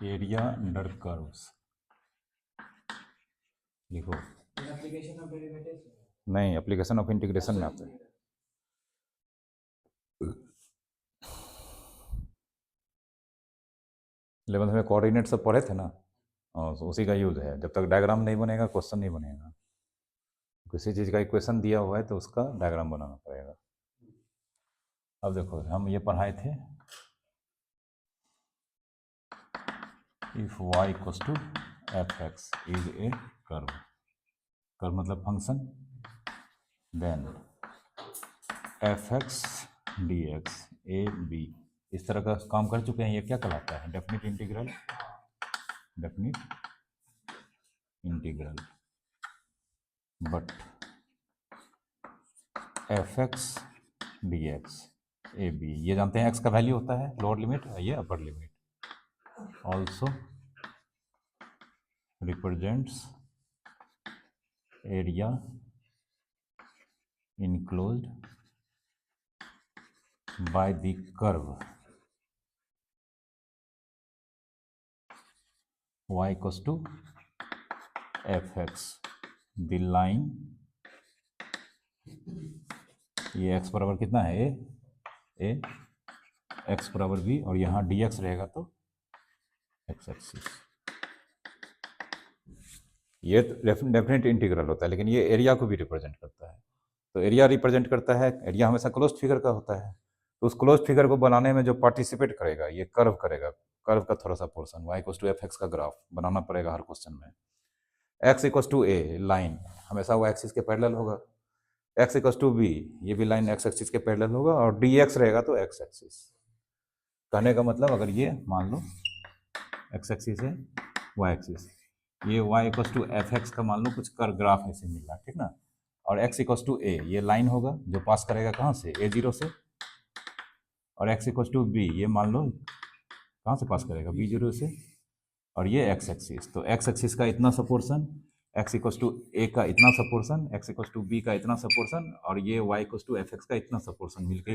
Area under curves लिखो। नहीं, application of integration में आता है। इलेवंथ में कोऑर्डिनेट सब पढ़े थे ना, और उसी का यूज है। जब तक डायग्राम नहीं बनेगा क्वेश्चन नहीं बनेगा। किसी चीज़ का इक्वेशन दिया हुआ है तो उसका डायग्राम बनाना पड़ेगा। अब देखो, हम ये पढ़ाए थे, if y equals to F x is a curve. Curve मतलब function. Then f x D x ए बी, इस तरह का काम कर चुके हैं। ये क्या कहलाता है? Definite integral. Definite integral. But F x D x A B, ये जानते हैं एक्स का वैल्यू होता है लोअर लिमिट, ये upper limit. Also represents area enclosed by the curve y equals to F X. The line, ये x बराबर कितना है? ए x बराबर बी, और यहाँ dx रहेगा तो x एक्सिस। ये डेफिनेट इंटीग्रल होता है, लेकिन ये एरिया को भी रिप्रेजेंट करता है। तो एरिया रिप्रेजेंट करता है, एरिया हमेशा क्लोज्ड फिगर का होता है। तो उस क्लोज्ड फिगर को बनाने में जो पार्टिसिपेट करेगा, ये कर्व करेगा। कर्व का थोड़ा सा portion y equals to F X का ग्राफ बनाना पड़ेगा हर क्वेश्चन में। x equals to A, line हमेशा वो एक्सिस के पैरेलल होगा। x इक्वल्स टू बी, ये भी लाइन x एक्सिस के पैरेलल होगा, और dx रहेगा तो x एक्सिस। कहने का मतलब, अगर ये मान लो x एक्सिस है, y एक्सिस, ये y equals to F X का मान लो कुछ कर ग्राफ ऐसे मिल रहा है, ठीक ना। और x इक्वल्स टू ए, ये लाइन होगा जो पास करेगा कहाँ से? a0 से। और x इक्वल्स टू बी, ये मान लो कहाँ से पास करेगा? b0 से। और ये x एक्सिस, तो x एक्सिस का इतना सा portion, x equals to A का इतना सा portion, x equals to B का इतना सा पोर्शन, और ये y equals to F X का इतना सा पोर्शन मिलके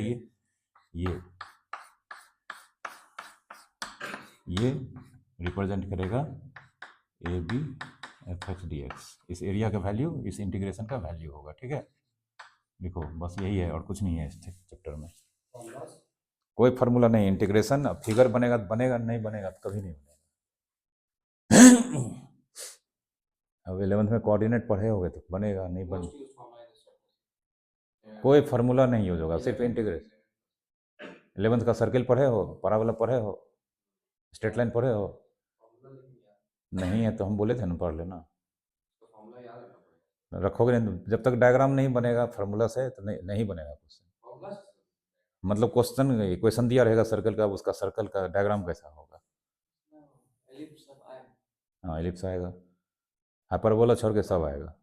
ये रिप्रेजेंट करेगा A B F x D X. इस एरिया का वैल्यू इस इंटीग्रेशन का वैल्यू होगा, ठीक है। लिखो, बस यही है और कुछ नहीं है इस चैप्टर में। कोई फार्मूला नहीं। इंटीग्रेशन अब फिगर बनेगा तो बनेगा, नहीं बनेगा तो कभी नहीं बनेगा। अब 11th में कोऑर्डिनेट पढ़े होगे तो बनेगा, नहीं बन कोई फार्मूला नहीं यूज होगा, सिर्फ इंटीग्रेशन। 11th का सर्किल पढ़े हो, पैराबोला पढ़े हो, स्ट्रेट लाइन पढ़े हो? नहीं है तो हम बोले थे ना पढ़ लेना। रखोगे नहीं, जब तक डायग्राम नहीं बनेगा फार्मूला से तो नहीं बनेगा क्वेश्चन। मतलब क्वेश्चन इक्वेशन दिया रहेगा सर्कल का, उसका सर्कल का डायग्राम कैसा होगा? हाँ, एलिप्स आएगा। हाइपरबोला छोड़ के सब आएगा।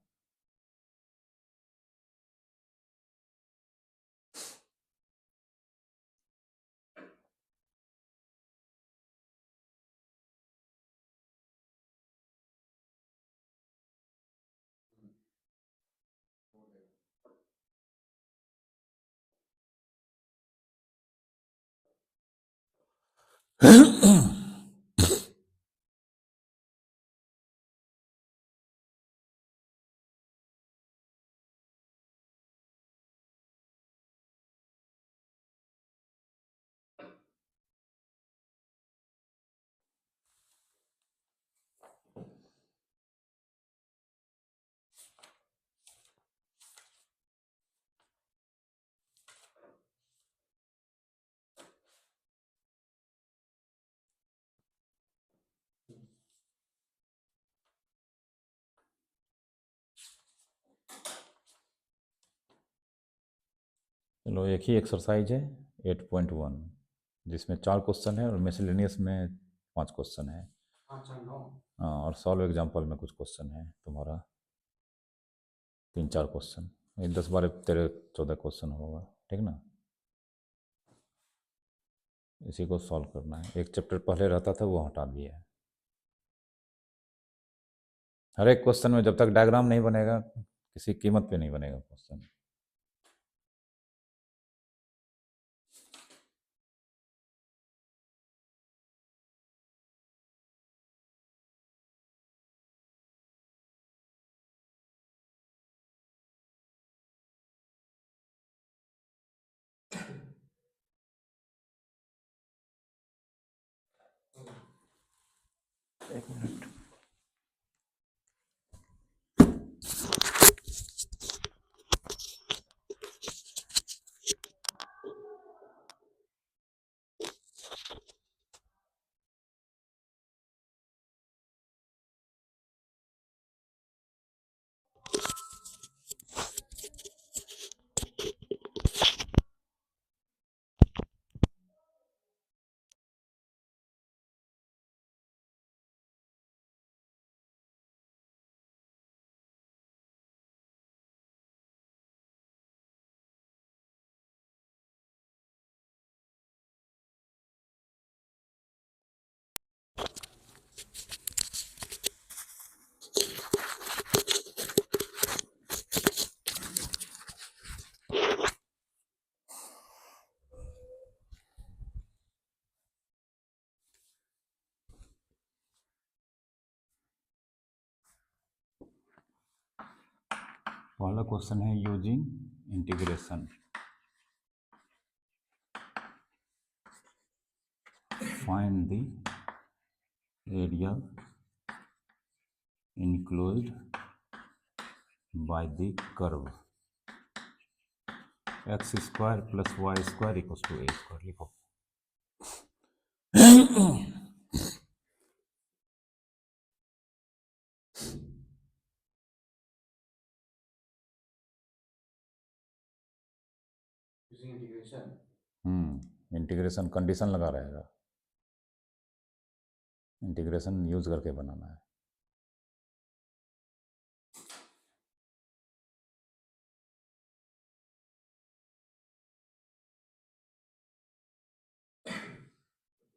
चलो, एक ही एक्सरसाइज है 8.1, जिसमें 4 क्वेश्चन है और मिसलेनियस में 5 क्वेश्चन है। हाँ, और सॉल्व एग्जाम्पल में कुछ क्वेश्चन है तुम्हारा, 3-4 क्वेश्चन। 10-12-13-14 क्वेश्चन होगा, ठीक ना। इसी को सॉल्व करना है। एक चैप्टर पहले रहता था वो हटा दिया है। हर एक क्वेश्चन में जब तक डायग्राम नहीं बनेगा किसी कीमत पे नहीं बनेगा क्वेश्चन। एक मिनट। पहला क्वेश्चन है using integration find the area enclosed by the curve x square plus y square equals to a square। लिखो। इंटीग्रेशन कंडीशन लगा रहेगा, इंटीग्रेशन यूज करके बनाना है।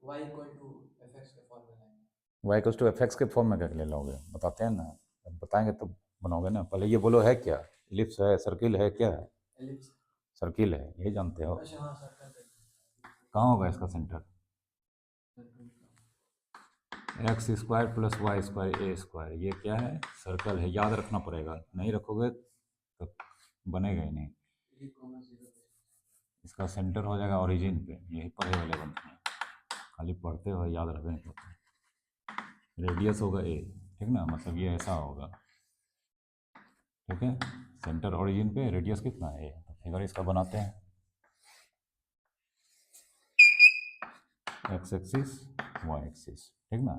y इक्वल टू fx के फॉर्म में लाएंगे। y इक्वल टू fx के form में करके ले लोगे, बताते हैं ना, बताएंगे तो बनाओगे ना। पहले ये बोलो है क्या, इलिप्स है, सर्किल है, क्या है? एलिप्स सर्किल है, यही जानते हो। अच्छा हाँ सर्कल है। कहाँ होगा इसका centre? X square plus Y square ए स्क्वायर, ये क्या है? सर्कल है, याद रखना पड़ेगा, नहीं रखोगे तो बनेगा ही नहीं। इसका सेंटर हो जाएगा ओरिजिन पे, यही पढ़े वाले बनते हैं, खाली पढ़ते हुए याद रखना नहीं पड़ता। रेडियस होगा ए, ठीक ना, मतलब ये ऐसा होगा, ठीक है। सेंटर ओरिजिन पे, रेडियस कितना है ए, तो फिगर इसका बनाते हैं। एक्स एक्सिस वाई एक्सिस, ठीक ना।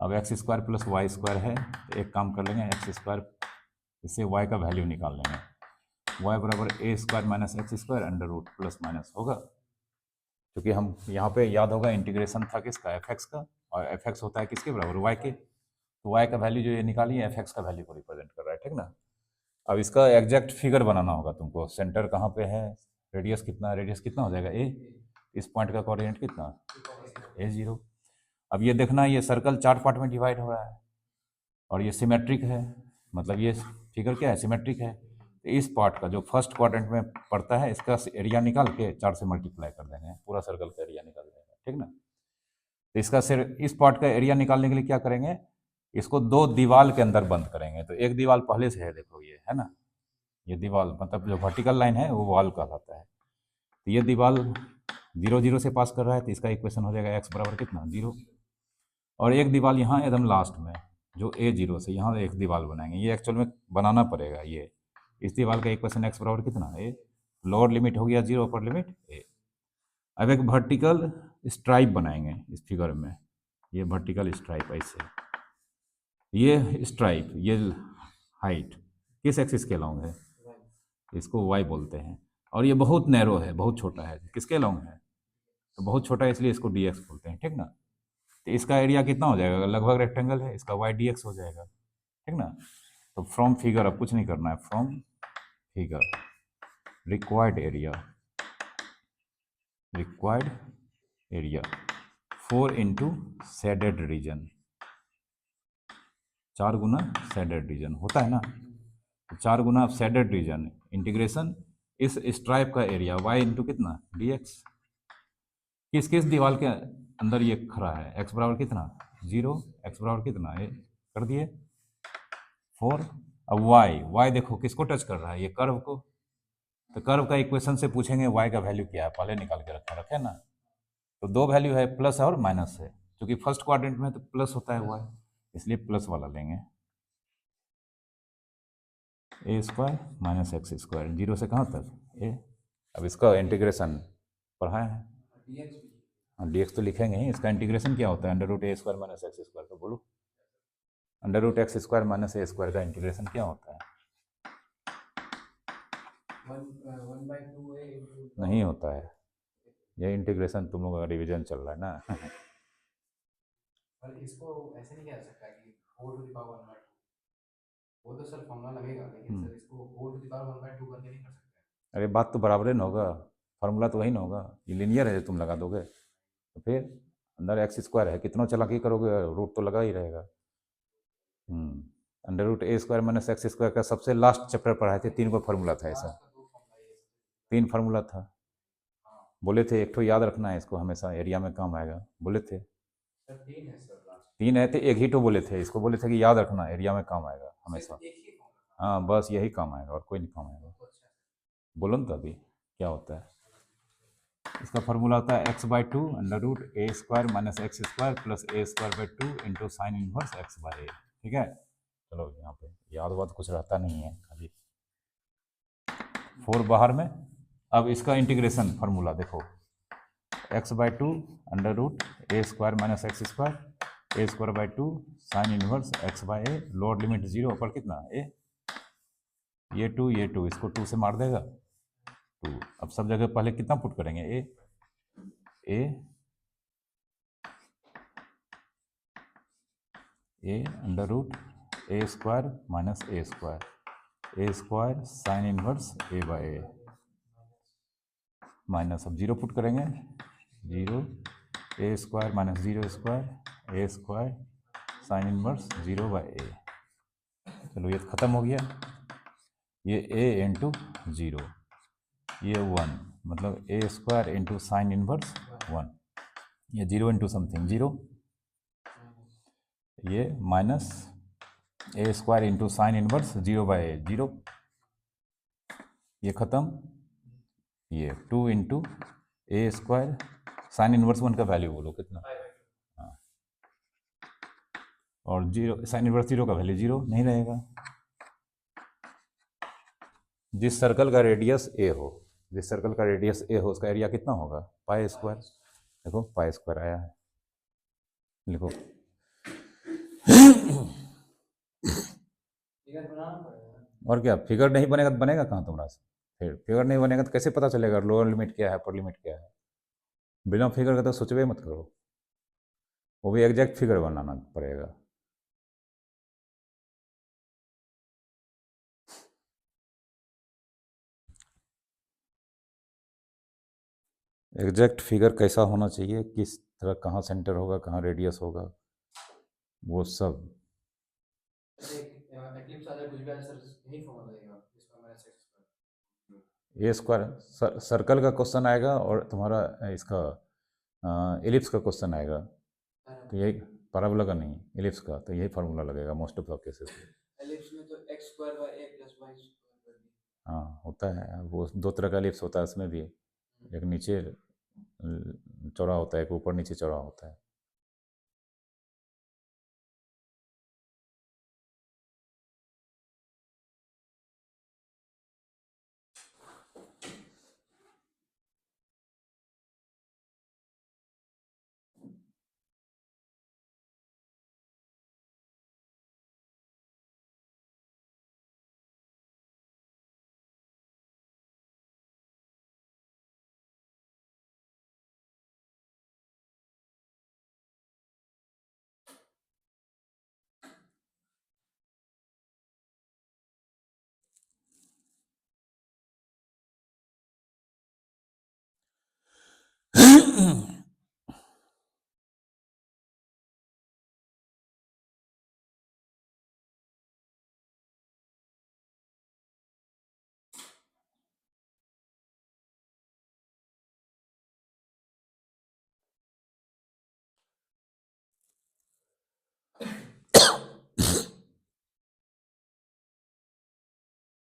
अब x square plus Y square है, तो एक काम कर लेंगे, एक्स स्क्वायर इससे वाई का वैल्यू निकाल लेंगे। वाई बराबर a square minus x square under root plus minus होगा, क्योंकि हम यहाँ पे याद होगा इंटीग्रेशन था किसका, एफ एक्स का, और एफ एक्स होता है किसके बराबर, वाई के। तो वाई का वैल्यू जो ये निकालिए एफ एक्स का वैल्यू को रिप्रेजेंट कर रहा है, ठीक ना। अब इसका एग्जैक्ट फिगर बनाना होगा तुमको, सेंटर कहाँ पे है, रेडियस कितना, रेडियस कितना हो जाएगा ए, इस पॉइंट का कोऑर्डिनेट कितना, ए जीरो। अब ये देखना, ये सर्कल 4 पार्ट में डिवाइड हो रहा है और ये सिमेट्रिक है, मतलब ये फिगर क्या है, सिमेट्रिक है। तो इस पार्ट का जो फर्स्ट क्वाड्रेंट में पड़ता है, इसका एरिया निकाल के 4 से मल्टीप्लाई कर देंगे, पूरा सर्कल का एरिया निकाल देंगे, ठीक ना। तो इसका सिर्फ इस पार्ट का एरिया निकालने के लिए क्या करेंगे, इसको 2 दीवार के अंदर बंद करेंगे। तो एक दीवार पहले से है, देखो ये है ना, ये दीवार मतलब जो वर्टिकल लाइन है वो वॉल कहलाता है। तो ये दीवार 0 0 से पास कर रहा है, तो इसका इक्वेशन हो जाएगा एक्स बराबर कितना, 0। और एक दीवार यहाँ एकदम लास्ट में जो ए जीरो से यहाँ एक दीवार बनाएंगे, ये एक्चुअल में बनाना पड़ेगा। ये इस दीवार का इक्वेशन एक्स बराबर कितना, ए, लोअर लिमिट हो गया 0, अपर लिमिट ए। अब एक वर्टिकल स्ट्राइप बनाएंगे इस फिगर में, ये वर्टिकल स्ट्राइप ऐसे, ये स्ट्राइप, ये हाइट किस एक्सिस के अलोंग है, इसको वाई बोलते हैं। और ये बहुत नैरो है, बहुत छोटा है, किसके अलोंग है, तो बहुत छोटा है इसलिए इसको डी एक्स बोलते हैं, ठीक ना। तो इसका एरिया कितना हो जाएगा, लगभग रेक्टेंगल है, इसका वाई डी एक्स हो जाएगा, ठीक ना। तो फ्रॉम फिगर, अब कुछ नहीं करना है, from figure required area 4 into shaded region, 4 Guna shaded region होता है ना, 4 गुना शेडेड रीजन इंटीग्रेशन इस स्ट्राइप का एरिया y इंटू कितना डी एक्स। किस किस दीवार के अंदर ये खड़ा है, x बराबर कितना 0, x बराबर कितना ये कर दिए 4। अब y देखो किसको टच कर रहा है, ये कर्व को। तो कर्व का इक्वेशन से पूछेंगे y का वैल्यू क्या है, पहले निकाल के रखे ना। तो 2 वैल्यू है, प्लस और माइनस है। क्योंकि फर्स्ट क्वाड्रेंट में तो प्लस होता है वाई, इसलिए प्लस वाला लेंगे। A square minus x square, zero से कहाँ तक ए। अब इसका इंटीग्रेशन पढ़ा है, dx भी हाँ डी एक्स तो लिखेंगे ही। इसका इंटीग्रेशन क्या होता है, अंडर रूट ए स्क्वायर माइनस एक्स स्क्वायर का बोलो। Under root x square minus a square का इंटीग्रेशन क्या होता है। 1/2a into नहीं होता है, ये इंटीग्रेशन तुम लोगों का रिवीजन चल रहा है ना। पर इसको ऐसे नहीं कह सकता कि 4 to the power 1/2, वो तो सर फॉर्मूला लगेगा, लेकिन सर इसको 4 to the power 1/2 करके नहीं कर सकते। अरे बात तो बराबर ही ना होगा, फार्मूला तो वही ना होगा, ये लीनियर है जो तुम लगा दोगे, तो फिर अंदर एक्स स्क्वायर है, कितना चालाकी करोगे, रूट तो लगा ही रहेगा। अंडर रूट ए स्क्वायर माइनस एक्स स्क्वायर का सबसे लास्ट चैप्टर पढ़ाए थे, 3 का फार्मूला था ऐसा, लास्ट का 2 फॉर्मूला ये 3 फार्मूला था। हाँ बोले थे एक ठो याद रखना है, इसको हमेशा एरिया में काम आएगा, बोले थे। सर 3 है सर लास्ट, 3 है तो एक ही तो बोले थे, इसको बोले थे कि याद रखना एरिया में काम आएगा हमेशा। सिर्फ एक ही फॉर्मूला। हाँ बस यही काम आएगा और कोई नहीं काम आएगा। तो अच्छा है। बोलो ना तो अभी क्या होता है। इसका फार्मूला होता है x/2 under root A square minus x square plus a square by 2 into sine inverse x by a. ठीक है, चलो यहाँ पे याद वाद कुछ रहता नहीं है, खाली 4 बाहर में। अब इसका इंटीग्रेशन फार्मूला देखो, x/2 under root A square minus x square A square by 2 sine inverse x by A, lower limit 0 ऊपर कितना ए, ये 2 इसको 2 से मार देगा 2। अब सब जगह पहले कितना पुट करेंगे a under root A square minus a square sine inverse a by a minus, अब 0 पुट करेंगे 0 a square minus 0 square A square sine inverse 0 by a. चलो ये ख़त्म हो गया, ये ए इंटू 0, ये 1 मतलब a square into sine inverse 1, ये 0 इंटू समथिंग 0, ये minus a square into sine inverse 0 by a 0, ये ख़त्म, ये 2 into a square sine inverse 1 का वैल्यू बोलो कितना, हाँ, और 0 साइन इनवर्स 0 का वैल्यू 0 नहीं रहेगा। जिस सर्कल का रेडियस ए हो, जिस सर्कल का रेडियस ए हो उसका एरिया कितना होगा, पाई स्क्वायर। देखो पाई स्क्वायर आया है, लिखो फिगर बनाना पड़ेगा। और क्या, फिगर नहीं बनेगा तो बनेगा कहाँ तुम्हारा से, फिर फिगर नहीं बनेगा तो कैसे पता चलेगा लोअर लिमिट क्या है अपर लिमिट क्या है। बिना फिगर का तो सोचबे मत करो, वो भी एग्जैक्ट फिगर बनाना पड़ेगा। एग्जैक्ट फिगर कैसा होना चाहिए, किस तरह, कहाँ सेंटर होगा, कहाँ रेडियस होगा, वो सब। एक्लिप्स आ जाए कुछ भी आए सर, यही फॉर्मूला लगेगा इसका माइनस एक्स स्क्वायर। ए स्क्वायर सर्कल का क्वेश्चन आएगा और तुम्हारा इसका एलिप्स का क्वेश्चन आएगा, तो यही पैराबोला का नहीं, एलिप्स का, तो यही फार्मूला लगेगा मोस्ट ऑफ द केसेस में। एलिप्स में तो x square by A plus Y square कर दी। हाँ होता है, वो 2 तरह का एलिप्स होता है उसमें भी, एक नीचे चौड़ा होता है, एक ऊपर नीचे चौड़ा होता है।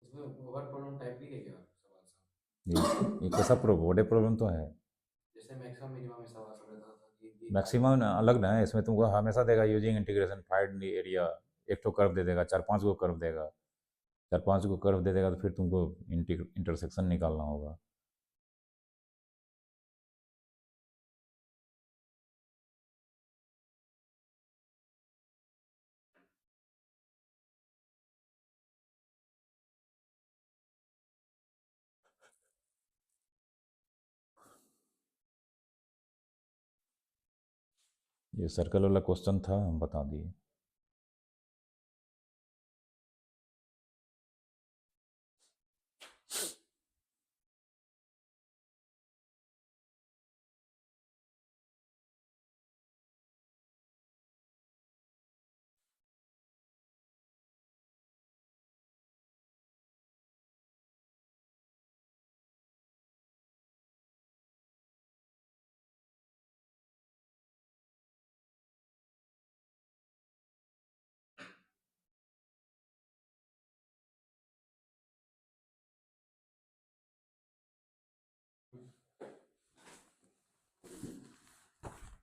इसमें ओवर प्रॉब्लम टाइप भी है क्या सवाल सब? ये कैसा प्रॉब्लम, बड़े प्रॉब्लम तो है। जैसे मैक्सिमम मिनिमम में सवाल सब रहता था कि मैक्सिमम अलग ना है, इसमें तुमको हमेशा देगा using integration find the area, एक तो कर्व दे देगा, चार पांच को कर्व देगा, चार पांच को कर्व दे देगा तो फिर तुमको इंटरसेक्शन निकालना होगा। ये सर्कल वाला क्वेश्चन था, हम बता दिए।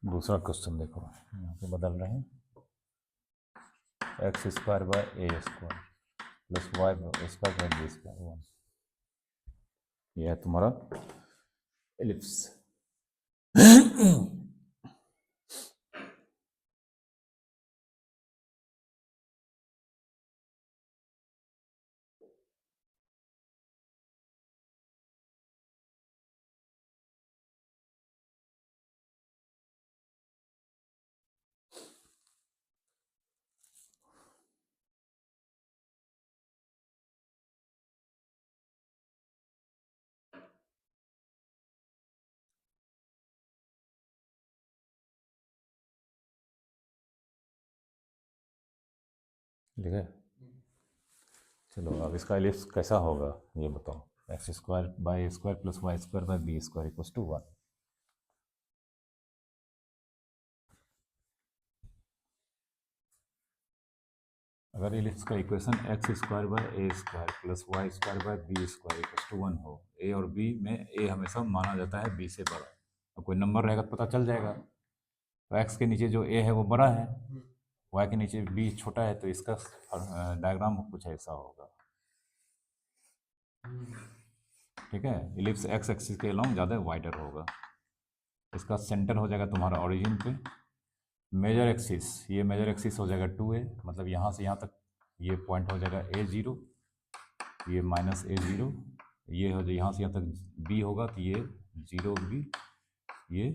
दूसरा क्वेश्चन देखो, यहाँ पे बदल रहे हैं, X square by A square plus Y square by B square 1। यह है तुम्हारा एलिप्स। ठीक है, चलो अब इसका एलिप्स कैसा होगा ये बताओ। X square by square plus Y square by B square equals to 1। अगर एलिप्स का equation X square by A square plus Y square by B square equals to 1 हो, ए और बी में ए हमेशा माना जाता है बी से बड़ा, अब कोई नंबर रहेगा तो पता चल जाएगा। तो एक्स के नीचे जो ए है वो बड़ा है, वाई के नीचे बी छोटा है, तो इसका डायग्राम कुछ ऐसा होगा। ठीक है, इलिप्स एक्स एक्सिस के अलोंग ज़्यादा वाइडर होगा। इसका सेंटर हो जाएगा तुम्हारा ओरिजिन पे। मेजर एक्सिस, ये मेजर एक्सिस हो जाएगा 2a, मतलब यहाँ से यहाँ तक ये पॉइंट हो जाएगा a0, ये माइनस a0, ये हो जाए यहाँ से यहाँ तक b होगा तो ये 0b, ये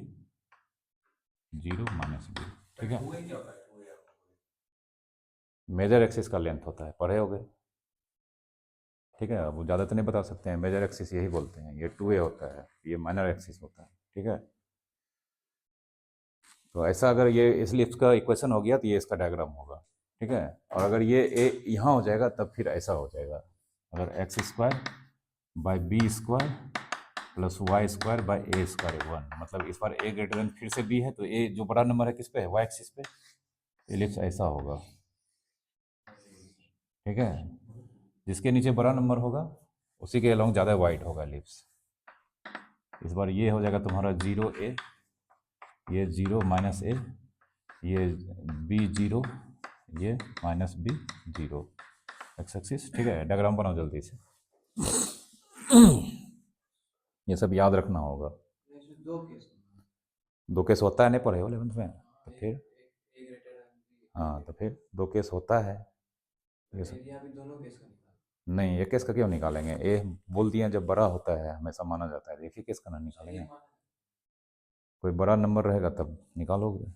0 माइनस b। ठीक है, मेजर एक्सिस का लेंथ होता है, पढ़े होगे। ठीक है, अब ज़्यादा तो नहीं बता सकते हैं, मेजर एक्सिस यही बोलते हैं, ये 2a होता है, ये माइनर एक्सिस होता है। ठीक है, तो ऐसा अगर ये इस लिफ्ट का इक्वेशन हो गया तो ये इसका डायग्राम होगा। ठीक है, और अगर ये ए यहाँ हो जाएगा तब फिर ऐसा हो जाएगा। अगर X square by B square plus Y square by A square 1, मतलब इस बार ए ग्रेटर देन फिर से बी है, तो ए जो बड़ा नंबर है किस पे है, वाई एक्सिस पे, एलिप्स ऐसा होगा। ठीक है, जिसके नीचे बड़ा नंबर होगा उसी के अलोंग ज़्यादा वाइड होगा एलिप्स। इस बार ये हो जाएगा तुम्हारा 0a, ये 0 माइनस ए, ये b0, ये माइनस b0, एक्स एक्सिस। ठीक है, डायग्राम बनाओ जल्दी से। ये सब याद रखना होगा। दो केस होता है, नहीं पढ़े हो 11th में तो फिर, हाँ तो फिर दो केस होता है ये सब। नहीं, एक केस का क्यों निकालेंगे, ए बोल दिया जब बड़ा होता है हमेशा माना जाता है, एक ही केस का ना निकालेंगे, कोई बड़ा नंबर रहेगा तब निकालोगे।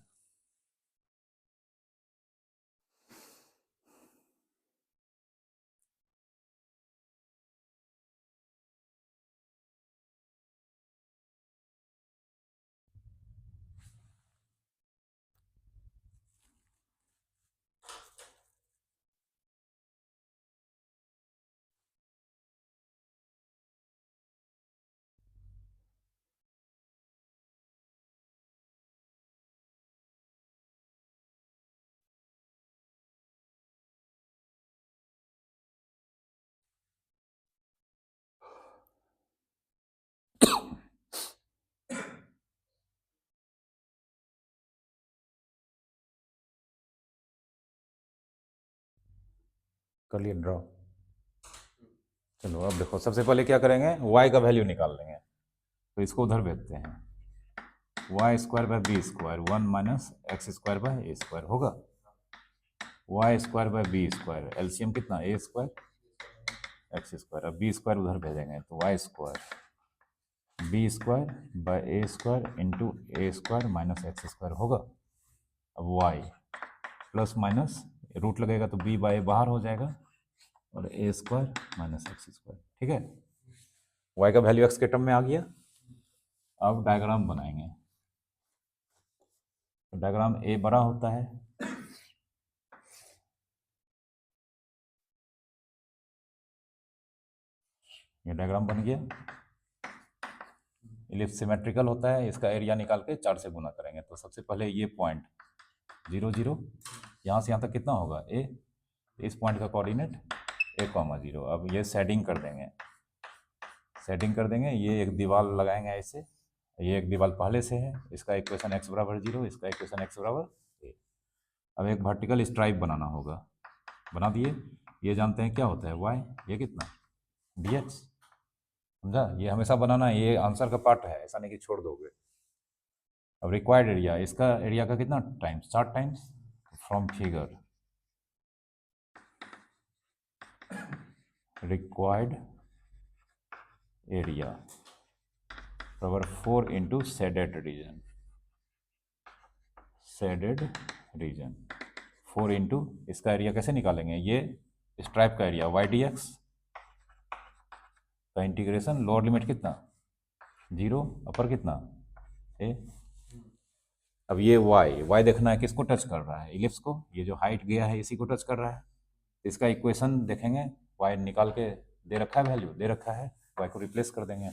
कर लिए ड्रॉ। चलो अब देखो, सबसे पहले क्या करेंगे, y का वैल्यू निकाल लेंगे, तो इसको उधर भेजते हैं। Y square by B square 1 minus x square by A square होगा। Y square by B square, LCM कितना, ए स्क्वायर एक्स स्क्वायर। अब बी स्क्वायर उधर भेजेंगे तो Y square b square by A square into a square minus x square होगा। अब Y plus minus root लगेगा तो बी बाय बाहर हो जाएगा और ए स्क्वायर माइनस एक्स स्क्वायर, ठीक है। वाई का वैल्यू एक्स के टर्म में आ गया। अब डायग्राम बनाएंगे। तो डायग्राम ए बड़ा होता है, ये डायग्राम बन गया। इलिप्स सिमेट्रिकल होता है, इसका एरिया निकाल के 4 से गुना करेंगे। तो सबसे पहले ये पॉइंट 0 0, यहाँ से यहाँ तक कितना होगा ए, इस पॉइंट का कोऑर्डिनेट ए कॉमा 0। अब ये शेडिंग कर देंगे, सेटिंग कर देंगे। ये एक दीवार लगाएंगे ऐसे, ये एक दीवार पहले से है, इसका इक्वेशन x बराबर 0, इसका इक्वेशन x बराबर a। अब एक वर्टिकल स्ट्राइप बनाना होगा, बना दिए। ये जानते हैं क्या होता है y, ये कितना dx, समझा। ये हमेशा बनाना है, ये आंसर का पार्ट है, ऐसा नहीं कि छोड़ दोगे। अब रिक्वायर्ड एरिया, इसका एरिया का कितना times, 4 times. From figure required area power 4 into shaded region, shaded region 4 into इसका एरिया कैसे निकालेंगे, ये स्ट्राइप का एरिया वाई डी एक्स का इंटीग्रेशन, लोअर लिमिट कितना 0, अपर कितना ए। अब ये y देखना है किसको टच कर रहा है, इलिप्स को। ये जो हाइट गया है इसी को टच कर रहा है। इसका इक्वेशन देखेंगे, y निकाल के दे रखा है, वैल्यू दे रखा है, y को रिप्लेस कर देंगे।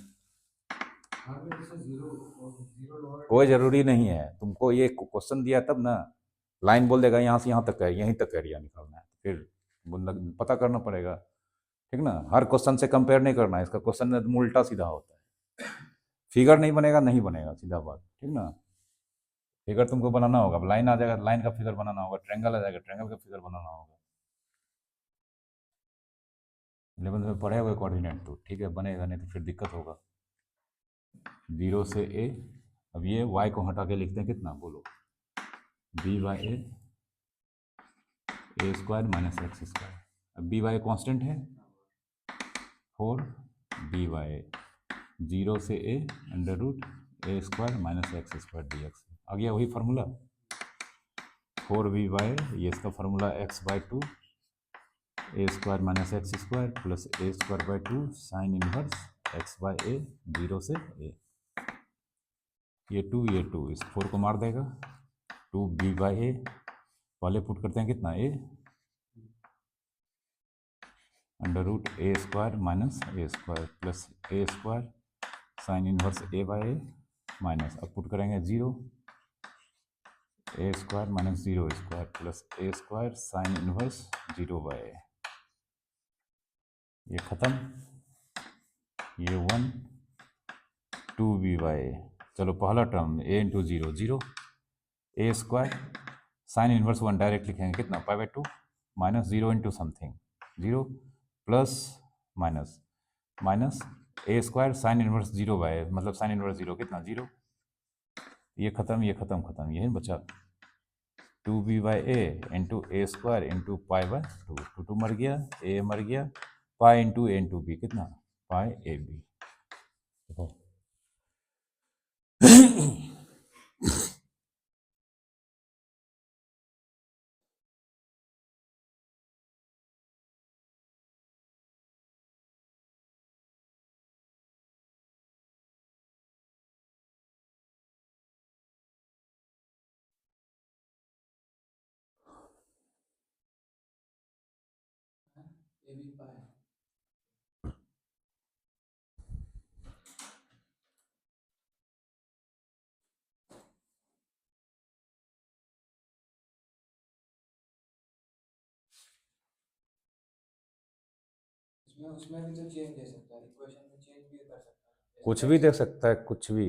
कोई ज़रूरी नहीं है, तुमको ये क्वेश्चन दिया तब ना, लाइन बोल देगा यहाँ से यहाँ तक है, यहीं तक एरिया निकालना है, फिर पता करना पड़ेगा, ठीक ना। हर क्वेश्चन से कंपेयर नहीं करना है, इसका क्वेश्चन उल्टा सीधा होता है। फिगर नहीं बनेगा, नहीं बनेगा, सीधा बात, ठीक ना। फिगर तुमको बनाना होगा, अब लाइन आ जाएगा, लाइन का फिगर बनाना होगा, ट्रेंगल आ जाएगा, ट्रेंगल का फिगर बनाना होगा। 11th में पढ़े हुए कोऑर्डिनेट तो ठीक है, बनेगा, नहीं तो फिर दिक्कत होगा। 0 से a, अब ये y को हटा के लिखते हैं कितना, बोलो b by A square minus x square. अब b बाई कॉन्स्टेंट है 4 b बाई 0 से a under root A square minus x square d x. आ गया वही फार्मूला 4b बाई, ये इसका formula x by 2 a square minus x square plus a square by 2 sine inverse x by a 0 से a। ये 2 इस 4 को मार देगा, 2b बाई ए, पहले पुट करते हैं कितना a under root A square minus a square plus a square sine inverse a by a minus, अब पुट करेंगे 0 a square minus 0 square plus a square sine inverse 0 by a. ये ख़त्म, ये 1 2b by a. चलो पहला term a into 0 0, a square sine inverse 1 direct लिखेंगे कितना pi by 2 minus 0 into something 0 plus minus minus a square sine inverse 0 bye, मतलब sign inverse 0 कितना 0। ये ख़त्म, ये ख़त्म, ख़त्म, यही बचा 2b by A into a square into pi by 2, 2 मर गया, ए मर गया, पाई इंटू ए इंटू बी कितना पाई ए बी। देखो ए बी पाई उसमें उसमें भी तो चेंज दे सकता है, इक्वेशन में चेंज भी कर सकता है, कुछ भी दे सकता है, कुछ भी।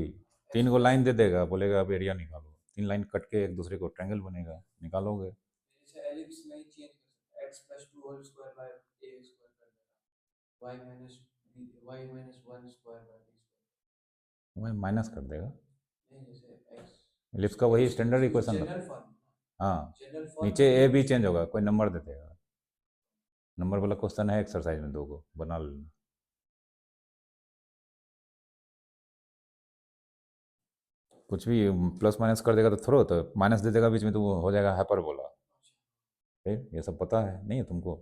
3 को लाइन दे देगा, बोलेगा अब एरिया निकालो, 3 लाइन कट के एक दूसरे को ट्रायंगल बनेगा, निकालोगे। जैसे एलिप्स में ही चेंज कर सकता है, x plus 2 whole square by a square कर देगा, y minus 1 square by b square। वही माइनस कर देगा। नहीं, जैसे x एलिप्स का वही स्टैंडर्ड इक्वेशन जनरल फॉर्म, हाँ, जनरल फॉर्म नीचे ए बी चेंज होगा, कोई नंबर दे देगा। नंबर वाला क्वेश्चन है एक्सरसाइज में 2 को बना लेना। कुछ भी प्लस माइनस कर देगा तो थोड़ा होता है, माइनस दे देगा बीच में तो वो हो जाएगा हाइपरबोला। फिर ये सब पता है नहीं है तुमको?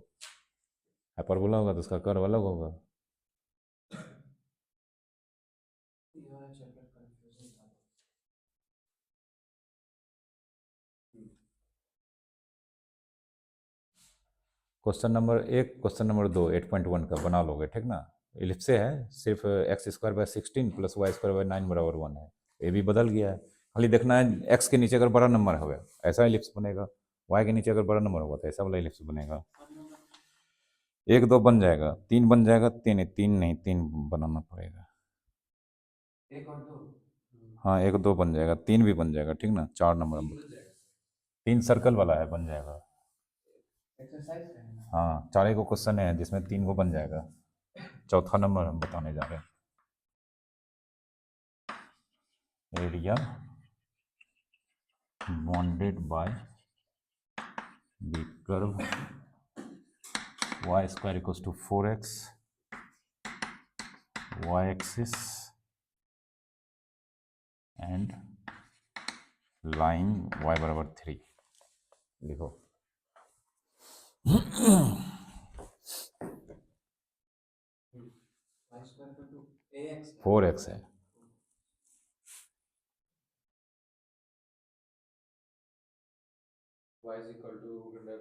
हाइपरबोला होगा तो उसका कर्व अलग होगा। ये वाला चैप्टर कंफ्यूजिंग था। क्वेश्चन नंबर 1, क्वेश्चन नंबर 2 8.1 का बना लोगे, ठीक ना? इलिप्स से है, सिर्फ X square by 16 plus Y square by 9 बराबर 1 है। ए भी बदल गया है, खाली देखना है एक्स के नीचे अगर बड़ा नंबर होगा ऐसा इलिप्स बनेगा, वाई के नीचे अगर बड़ा नंबर होगा तो ऐसा वाला इलिप्स बनेगा। 1 2 बन जाएगा, 3 बन जाएगा, 3 नहीं 3 बनाना पड़ेगा। 1 और 2 हाँ 1 2 बन जाएगा, 3 भी बन जाएगा, ठीक ना? 4 नंबर 3 सर्कल वाला है, बन जाएगा। एक्सरसाइज करना। हाँ 4 को क्वेश्चन है जिसमें 3 को बन जाएगा। चौथा नंबर हम बताने जा रहे हैं। Area bounded by the curve y square equals to 4x, y axis and line y बराबर 3 लिखो। y square equal to ax 4x है, y is equal to root under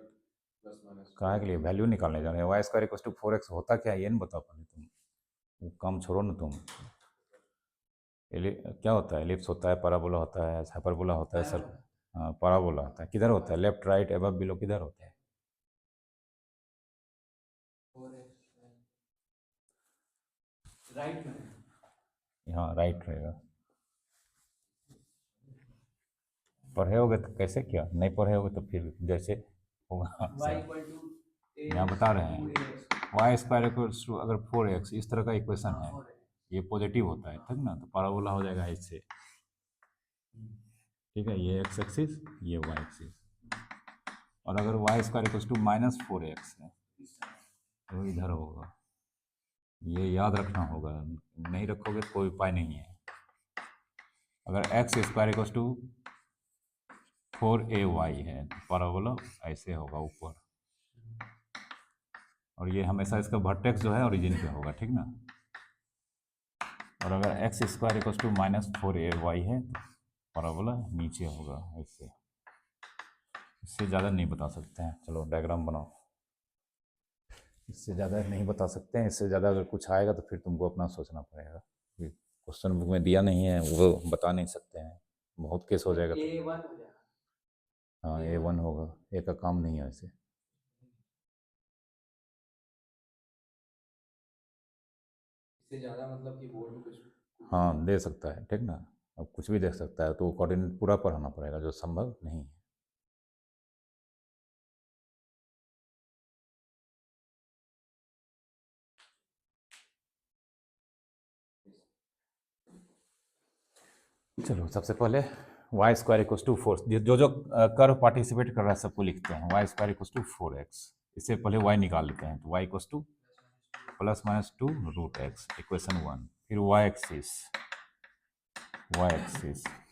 plus minus कहाँ के लिए वैल्यू निकालने जा रहे हैं? Y square equal to 4x होता क्या है ये नहीं बता पाए तुम, वो काम छोड़ो ना तुम। क्या होता है? एलिप्स होता है, पैराबोला होता है, हाइपरबोला होता है, सर पैराबोला होता है। किधर होता है? लेफ्ट राइट अबव बिलो किधर होता है? 4x राइट में, यहाँ राइट रहेगा। पढ़े होगे तो कैसे किया, नहीं पढ़े होगे तो फिर जैसे होगा y equal to यहाँ बता रहे हैं। वाई स्क्वायर इक्वल्स टू अगर 4x इस तरह का इक्वेशन है, ये पॉजिटिव होता है, ठीक ना? तो पैराबोला हो जाएगा इससे, ठीक है? ये x एक्सिस, ये y एक्सिस। और अगर Y square equals to -4x है तो इधर होगा। ये याद रखना होगा, नहीं रखोगे तो कोई उपाय नहीं है। अगर X square equals to 4ay है तो पैराबोला ऐसे होगा ऊपर, और ये हमेशा इसका वर्टेक्स जो है ओरिजिन पे होगा, ठीक ना? और अगर X square equals to -4ay है तो पैराबोला नीचे होगा ऐसे। इससे ज़्यादा नहीं बता सकते हैं, चलो डायग्राम बनाओ। इससे ज़्यादा नहीं बता सकते हैं, इससे ज़्यादा अगर कुछ आएगा तो फिर तुमको अपना सोचना पड़ेगा। क्वेश्चन बुक में दिया नहीं है वो बता नहीं सकते हैं, बहुत केस हो जाएगा तो। A1 हो जाएगा। हाँ A1 होगा, ए का काम नहीं है वैसे। इससे ज़्यादा मतलब कि बोर्ड में कुछ हाँ दे सकता है, ठीक ना? अब कुछ भी दे सकता है तो कोऑर्डिनेट पूरा पढ़ाना पड़ेगा, जो संभव नहीं है। चलो सबसे पहले वाई स्क्वायर इक्वस टू 4, जो जो कर्व पार्टिसिपेट कर रहा है सबको लिखते हैं। Y square equals to 4x, इससे पहले वाई निकाल लेते हैं। तो Y equals to +-2 root X, equation 1। फिर वाई एक्सिस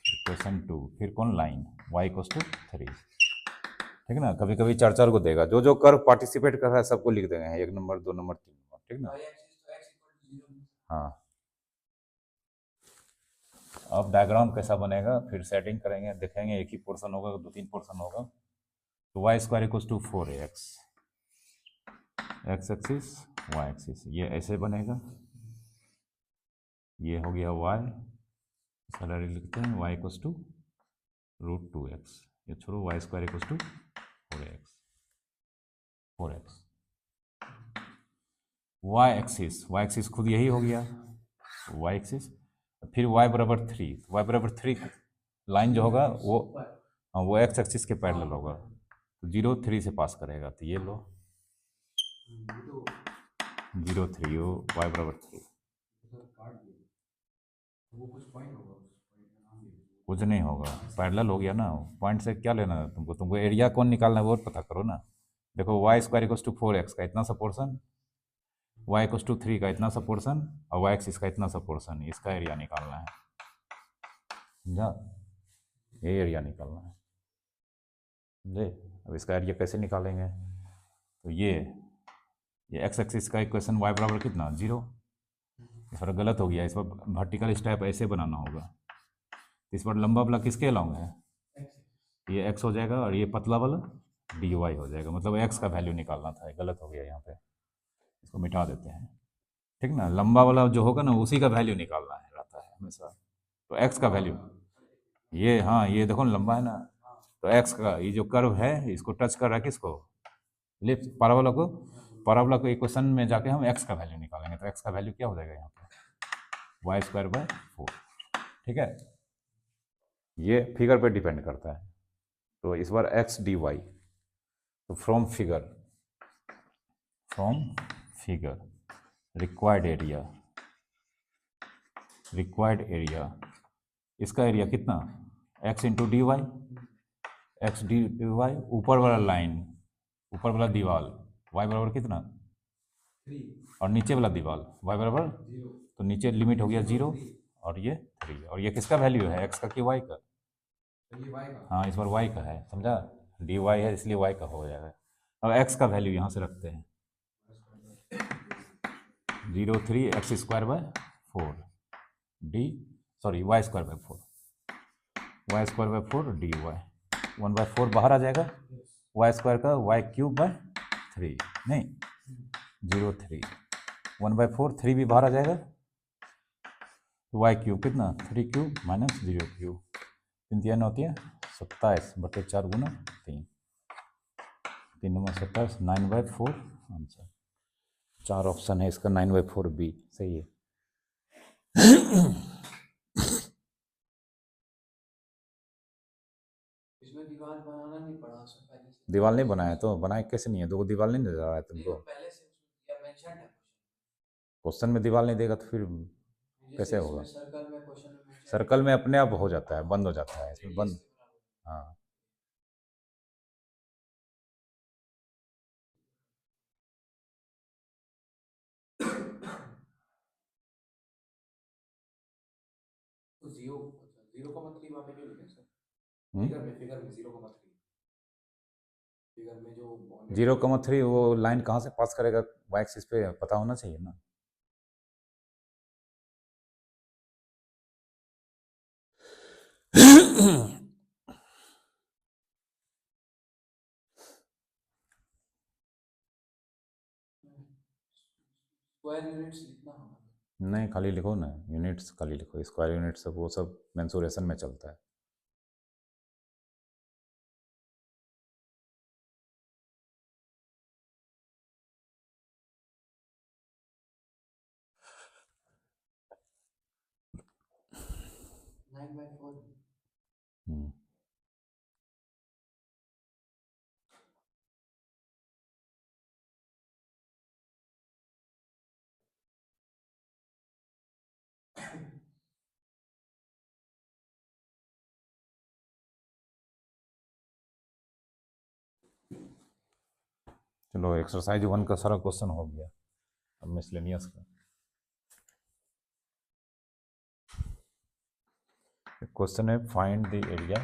इक्वेशन 2। फिर कौन लाइन? वाई इक्वस टू 3, ठीक ना? कभी कभी 4 को देगा, जो जो कर्व पार्टिसिपेट कर रहा है सबको लिख देंगे, 1 नंबर 2 नंबर 3 नंबर, ठीक ना? y एक्सिस तो x equal to 0। हाँ अब डायग्राम कैसा बनेगा फिर सेटिंग करेंगे, देखेंगे। एक ही पोर्शन होगा, 2-3 पोर्शन होगा। तो Y square equals to 4ax, X axis Y axis, ये ऐसे बनेगा। ये हो गया y, इसका डायरेक्ट लिखते हैं y इक्वस टू √2x। ये छोड़ो, Y square equals to 4x। Y axis खुद यही हो गया, वाई एक्सिस। फिर y बराबर 3, y बराबर 3 लाइन जो होगा वो, हाँ वो एक्स एक्सिस के पैरेलल होगा, तो 0 3 से पास करेगा। तो ये लो ये तो 0 3 हो y बराबर 3। सर काट दिया, वो कुछ पॉइंट होगा, उस पॉइंट का नाम दे कुछ नहीं होगा, पैरेलल हो गया ना। पॉइंट से क्या लेना है तुमको? तुमको एरिया कौन निकालना है वो पता करो ना। देखो Y square equals to 4x का इतना सा पोर्सन, वाई इक्वस टू 3 का इतना सा पोर्सन, और वाई एक्सिस का इतना सा पोर्सन, इसका एरिया निकालना है। समझा? ये एरिया निकालना है। समझे? अब इसका एरिया कैसे निकालेंगे? तो ये एक्स एक्सिस का इक्वेशन वाई बराबर कितना 0। इस पर गलत हो गया, इस पर वर्टिकल स्टेप ऐसे बनाना होगा। इस पर लंबा वाला किसके अलाउंग है? ये एक्स हो जाएगा और ये पतला वाला डी वाई हो जाएगा, मतलब एक्स का वैल्यू निकालना था, गलत हो गया यहाँ पे। इसको मिटा देते हैं, ठीक ना। लंबा वाला जो होगा ना उसी का वैल्यू निकालना है रहता है हमेशा। तो एक्स का वैल्यू ये, हाँ ये देखो ना लंबा है ना, तो एक्स का ये जो कर्व है इसको टच कर रहा है किसको? लिप्स पैराबोला को। पैराबोला को इक्वेशन में जाके हम एक्स का वैल्यू निकालेंगे, तो एक्स का वैल्यू क्या हो जाएगा यहाँ पे? Y square by 4। ठीक है, ये फिगर पे डिपेंड करता है। तो इस बार एक्स डी वाई, तो फ्रॉम फिगर रिक्वायर्ड एरिया, इसका एरिया कितना? X into D Y, X D Y, ऊपर वाला लाइन, ऊपर वाला दीवार वाई बराबर कितना, 3 और नीचे वाला दीवार वाई बराबर 0, तो नीचे लिमिट हो गया 0 और ये 3, और ये किसका वैल्यू है? एक्स का कि वाई का? तो ये y का, हाँ इस बार वाई का है, समझा। डी वाई है इसलिए वाई का हो जाएगा। अब एक्स का वैल्यू यहाँ से रखते हैं 0 3 X square by 4 D, sorry Y square by 4, Y square by 4 D Y, 1/4 बाहर आ जाएगा, वाई स्क्वायर का वाई क्यूब बाय 3, नहीं 0 3, 1/4 3 भी बाहर आ जाएगा, वाई क्यूब कितना 3 क्यूब माइनस 0 क्यूब, 3 3 होती है 27/4 गुना 3, 3 नंबर 27, 9/4 आंसर। 4 ऑप्शन है इसका, 9/4 बी सही है। इसमें दीवार बनाना नहीं पड़ा सर पहले से, दीवार नहीं बनाया तो बनाए कैसे नहीं है? दो दीवार नहीं नजर आ रहा है नहीं तुमको? वो पहले से उसमें दिया मेंशन है क्वेश्चन में दीवार नहीं देगा तो फिर क्वेश्चन, कैसे जैसे होगा? इसमें सर्कल में क्वेश्चन में मेंशन सर्कल में अपने आप हो जाता है, बंद हो जाता है इसमें, रेडियस बंद। के बराबर। हाँ तो जीरो, अच्छा जीरो का मतलब वहाँ पे क्यों लिखा है सर? हम्म? फिगर में 0,3, फिगर में जो बॉन्डेड 0,3 वो लाइन कहाँ से पास करेगा वाई एक्सिस पे पता होना चाहिए ना। स्क्वायर यूनिट्स लिखना होगा। नहीं खाली लिखो ना, यूनिट्स खाली लिखो, स्क्वायर यूनिट सब वो सब मेंसुरेशन में चलता है। Nine by four. हम्म। चलो एक्सरसाइज 1 का सारा क्वेश्चन हो गया, अब मिसलेनियस का क्वेश्चन है। Find the area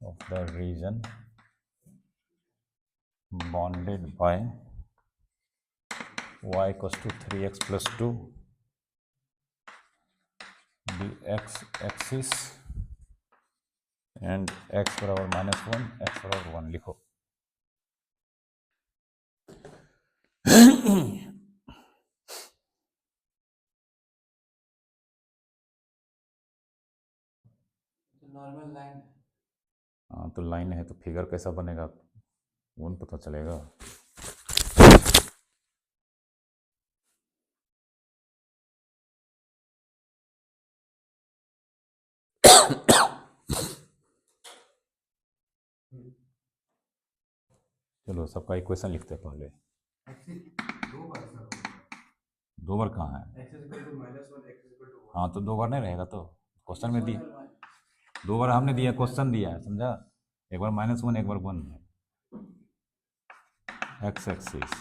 of the region bounded by y equals to 3x plus 2 the x axis and x बराबर -1 x बराबर 1 लिखो। तो नॉर्मल लाइन है। हाँ तो लाइन है तो फिगर कैसा बनेगा वो नहीं पता चलेगा। चलो सबका इक्वेशन लिखते हैं पहले। एक्सिस दो बार सर होगा। 2 बार कहाँ है? X is equal to -1 X is equal to 1। हाँ तो 2 बार नहीं रहेगा, तो क्वेश्चन में दिया 2 बार हमने दिया, क्वेश्चन दिया है, समझा? एक बार -1 एक बार 1 है। एक्स एक्सिस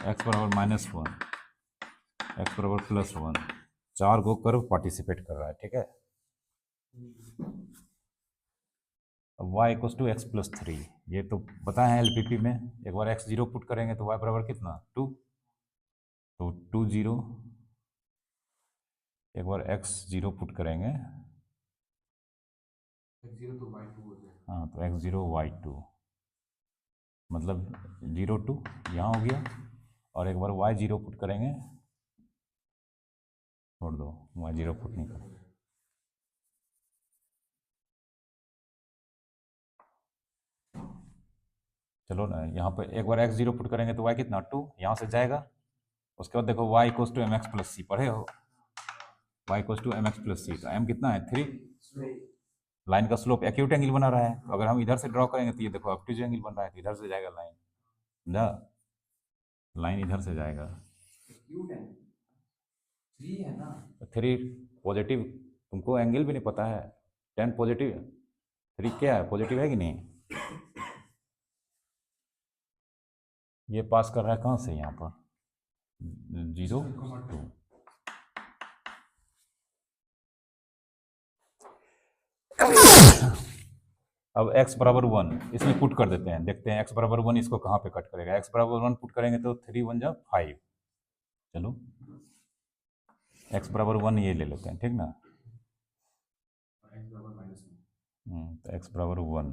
एक्स बराबर -1 एक्स बराबर +1, 4 को कर्व पार्टिसिपेट कर रहा है, ठीक है। अब y equals to X plus 3, ये तो पता है एलपीपी में। एक बार x 0 पुट करेंगे तो y बराबर कितना 2, तो 2 0। एक बार x 0 पुट करेंगे, x0 तो y2 हो जाएगा। हाँ तो x 0 y2, मतलब 0 2 यहाँ हो गया। और एक बार y 0 पुट करेंगे, छोड़ दो y 0 पुट नहीं करेंगे, चलो ना, यहाँ पे एक बार x 0 पुट करेंगे तो y कितना 2, यहाँ से जाएगा। उसके बाद देखो y equals to mx plus c, पढ़े हो? y equals to mx plus c, तो m कितना है 3। लाइन का स्लोप एक्यूट एंगल बना रहा है, तो अगर हम इधर से ड्रॉ करेंगे तो ये देखो ऑब्टूज एंगल बन रहा है, तो इधर से जाएगा लाइन, समझा? लाइन इधर से जाएगा। एक्यूट एंगल 3 है ना। 3 पॉजिटिव, तुमको एंगल भी नहीं पता है। 10 पॉजिटिव, 3 क्या है, पॉजिटिव है कि नहीं? ये पास कर रहा है कहाँ से, यहाँ पर 0 2। अब x बराबर 1 इसमें पुट कर देते हैं, देखते हैं x बराबर 1 इसको कहाँ पे कट करेगा। x बराबर 1 पुट करेंगे तो 3 1 जा 5, चलो x बराबर 1 ये ले लेते हैं, ठीक ना। x बराबर -1 तो x बराबर 1,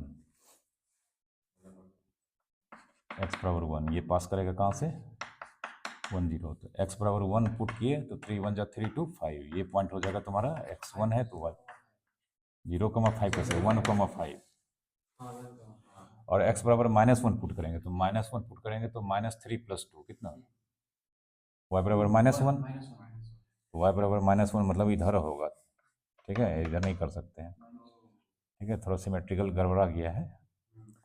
x बराबर 1 ये पास करेगा कहाँ से 1 0, तो x बराबर 1 पुट किए तो 3 1 जा 3 2 5, ये पॉइंट हो जाएगा तुम्हारा x1 है तो 0,5 कैसे 1,5। और x बराबर -1 पुट करेंगे तो -1 पुट करेंगे तो -3 + 2 कितना, y बराबर -1, तो y बराबर -1 मतलब इधर होगा, ठीक है, इधर नहीं कर सकते हैं, ठीक है, थोड़ा सिमेट्रिकल गड़बड़ा गया है,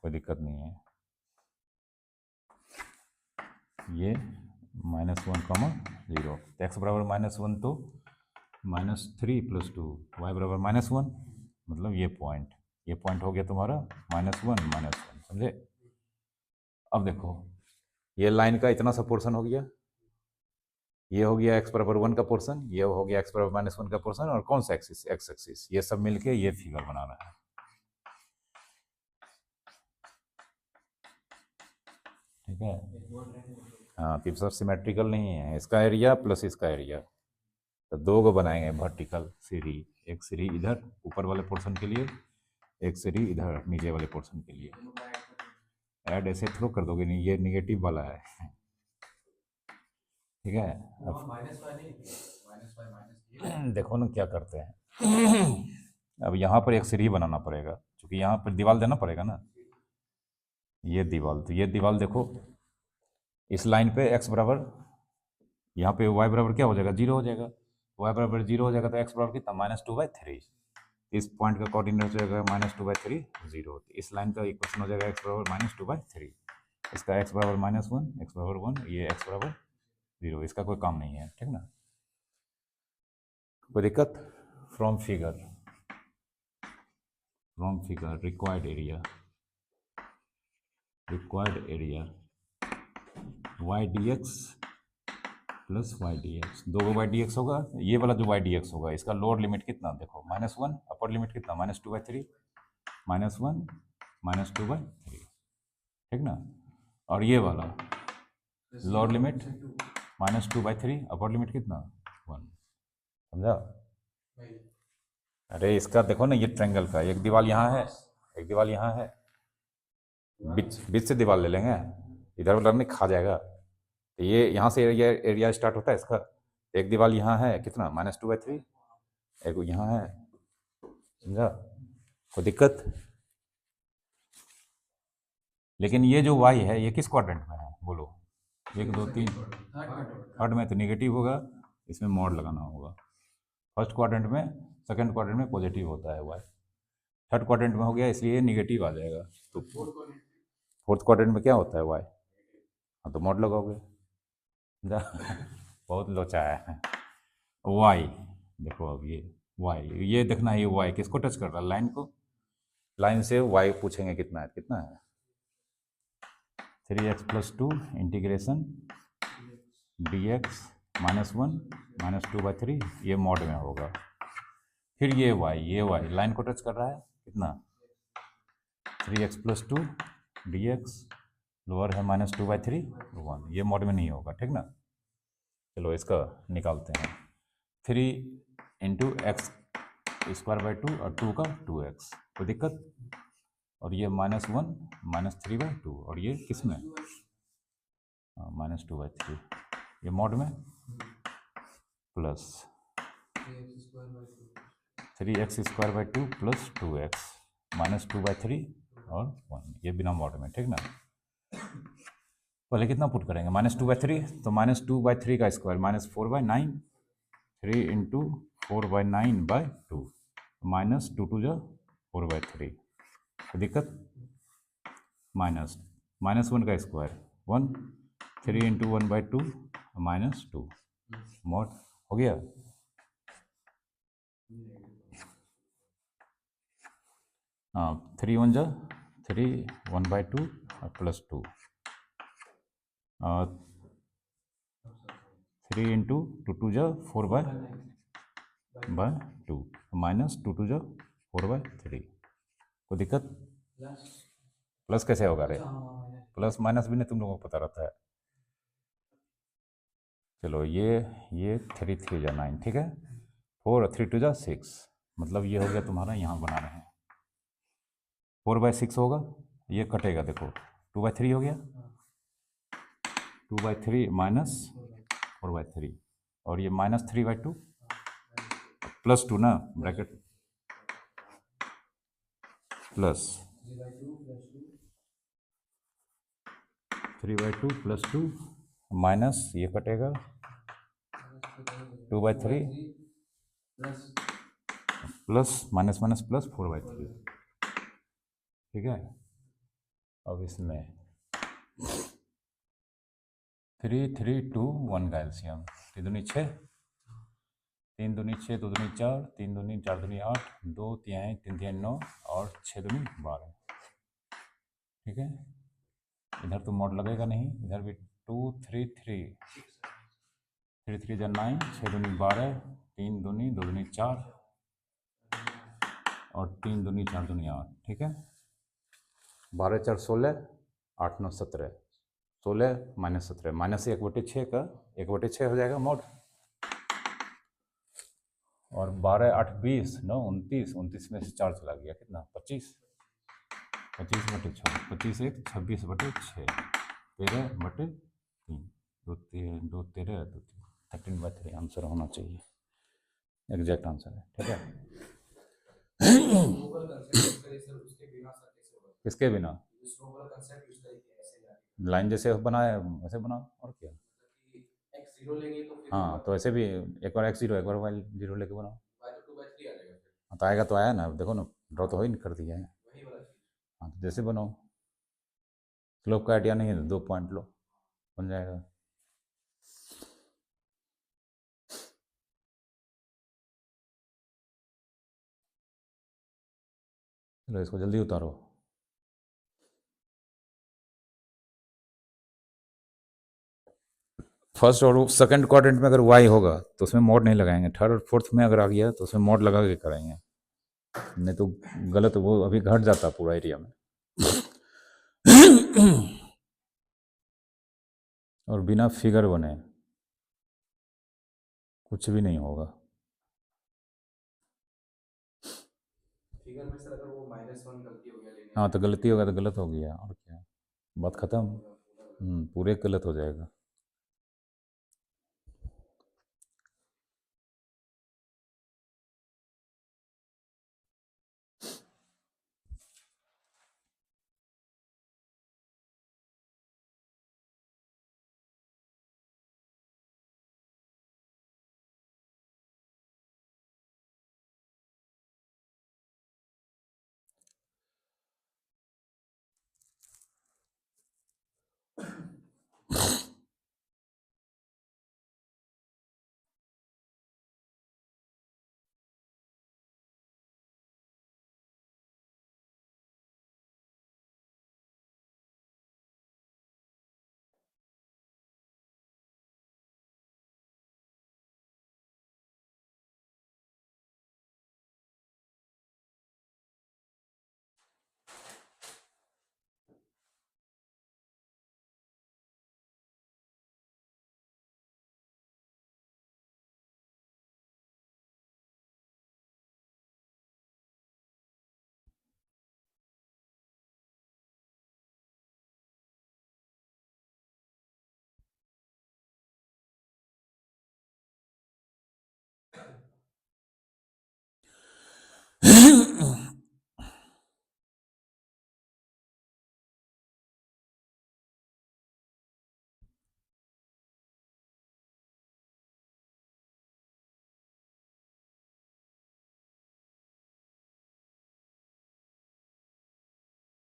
कोई दिक्कत नहीं है। ये -1,0, तो x बराबर -1 तो -3 + 2, y बराबर -1, मतलब ये पॉइंट हो गया तुम्हारा -1, समझे? अब देखो ये लाइन का इतना सा पोर्शन हो गया, ये हो गया x बराबर 1 का पोर्शन, ये हो गया x बराबर -1 का पोर्शन, और कौन सा एक्सिस, x एक्सिस, ये सब मिलके ये फिगर बना रहा है, ठीक है। हाँ तो सब सिमेट्रिकल नहीं है, इसका एरिया प्लस इसका एरिया, तो 2 को बनाएंगे वर्टिकल सीढ़ी, एक सीढ़ी इधर ऊपर वाले पोर्शन के लिए, एक सीढ़ी इधर नीचे वाले पोर्शन के लिए। ऐड ऐसे थ्रो कर दोगे नहीं, ये निगेटिव वाला है, ठीक है। अब देखो ना क्या करते हैं। अब यहाँ पर एक सीढ़ी बनाना पड़ेगा, क्योंकि यहाँ पर दीवार देना पड़ेगा ना, ये दीवार, तो ये दीवार देखो इस लाइन पे x बराबर, यहाँ पे y बराबर क्या हो जाएगा 0 हो जाएगा, y बराबर 0 हो जाएगा तो x बराबर कितना -2/3, इस पॉइंट का कोऑर्डिनेट हो जाएगा -2/3 0, इस लाइन का इक्वेशन हो जाएगा x बराबर -2/3, इसका x बराबर -1 x बराबर 1, ये x बराबर 0, इसका कोई काम नहीं है, ठीक ना, कोई दिक्कत? From figure required area y dx plus y dx, 2 y dx होगा, ये वाला जो y dx होगा इसका लोअर लिमिट कितना देखो -1, अपर लिमिट कितना -2/3, -1 -2/3, ठीक ना। और ये वाला लोअर लिमिट -2/3, अपर लिमिट कितना 1, समझा? अरे इसका देखो ना, ये ट्रायंगल का एक दीवार यहाँ है, एक दीवार यहाँ है, बीच से दीवार ले लेंगे, इधर उधर नहीं खा जाएगा, तो ये यहाँ से एरिया स्टार्ट होता है इसका, एक दीवार यहाँ है कितना -2/3, एक यहाँ है, समझा? कोई दिक्कत? लेकिन ये जो y है ये किस क्वाड्रेंट में है बोलो, 1 2 3, थर्ड में तो निगेटिव होगा, इसमें मॉड लगाना होगा, फर्स्ट क्वाड्रेंट में, सेकंड क्वाड्रेंट में पॉजिटिव होता है y, थर्ड क्वाड्रेंट में हो गया इसलिए निगेटिव आ जाएगा, तो फोर्थ क्वाड्रेंट में क्या होता है वाई, हाँ तो मॉड लगाओगे। बहुत लोचा है। वाई देखो, अब ये वाई, ये देखना है, ये वाई किसको टच कर रहा है, लाइन को। लाइन से वाई पूछेंगे कितना है, कितना है 3x+2 इंटीग्रेशन dx -1 -2/3, ये मॉड में होगा। फिर ये वाई लाइन को टच कर रहा है, कितना 3x+2 dx, लोअर है -2/3 1, ये मॉड में नहीं होगा, ठीक ना। चलो इसका निकालते हैं, 3 × x² 2 और 2 का 2x, कोई दिक्कत। और ये -1 -3/2, और ये किस में -2/3, ये मॉड में, प्लस 3x² 2 + 2x -2/3 और 1, ये बिना मॉड में, ठीक ना। पहले कितना पुट करेंगे, -2/3, तो -2/3 का स्क्वायर -4/9, 3 × 4/9/2, -2 2 जो 4/3, दिक्कत। -1 का स्क्वायर 1, 3 × 1/2 -2, मॉड हो गया। हाँ 3 1 जो 3, 1/2 और +2, 3 × 2 2 जो 4/2, -2 2 जो 4/3, कोई दिक्कत। प्लस कैसे होगा रे, प्लस माइनस भी नहीं तुम लोगों को पता रहता है। चलो ये 3 3 जा 9, ठीक है, 4 और 3 2 जा 6, मतलब ये हो गया तुम्हारा, यहाँ बना रहे हैं 4/6 होगा, ये कटेगा देखो 2/3 हो गया, 2/3 -4/3, और ये -3/2 +2 ना, ब्रैकेट प्लस 3/2 +2 माइनस ये कटेगा 2/3 प्लस -+ 4/3, ठीक है। अब इसमें 3 3 2 1 का एलसीएम, 3 दूनी 6, 3 दूनी 6, 2 दूनी 4, 3 दूनी 4 दूनी 8, 2 3 3 9 और 6 दूनी 12, ठीक है। इधर तो मॉड लगेगा नहीं, इधर भी 2 3 3 3 3 जा 9, 6 दूनी 12, 3 दूनी 2 दूनी 4 और 3 दूनी 4 दूनी 8, ठीक है। 12 4 16, 8 9 17, 16 -17 -1/6 का 1/6 हो जाएगा मॉड, और 12 8 20 9 29, 29 में से 4 चला गया, कितना 25, 25/6, 25 1 26/6, 13/3, 2 13 13/3 आंसर होना चाहिए, एग्जैक्ट आंसर है, ठीक है। किसके बिना, लाइन जैसे बनाए वैसे बनाओ, और क्या। हाँ तो ऐसे भी एक बार x0 एक बार y0 लेके बनाओ, हाँ तो आएगा, तो आया ना, देखो ना, ड्रॉ तो हो ही नहीं कर दिया है। हाँ तो जैसे बनाओ, स्लोप का आइडिया नहीं है तो 2 पॉइंट लो, बन जाएगा। चलो इसको जल्दी उतारो। फर्स्ट और सेकंड क्वाड्रेंट में अगर y होगा तो उसमें मोड नहीं लगाएंगे, थर्ड और फोर्थ में अगर आ गया तो उसमें मोड लगा के कराएंगे, नहीं तो गलत, वो अभी घट जाता पूरा एरिया में। और बिना फिगर बने कुछ भी नहीं होगा। फिगर में सर अगर वो -1 गलती हो गया लेने हाँ में, तो गलती होगा तो गलत हो गया, और क्या, बात खत्म, पूरे गलत हो जाएगा।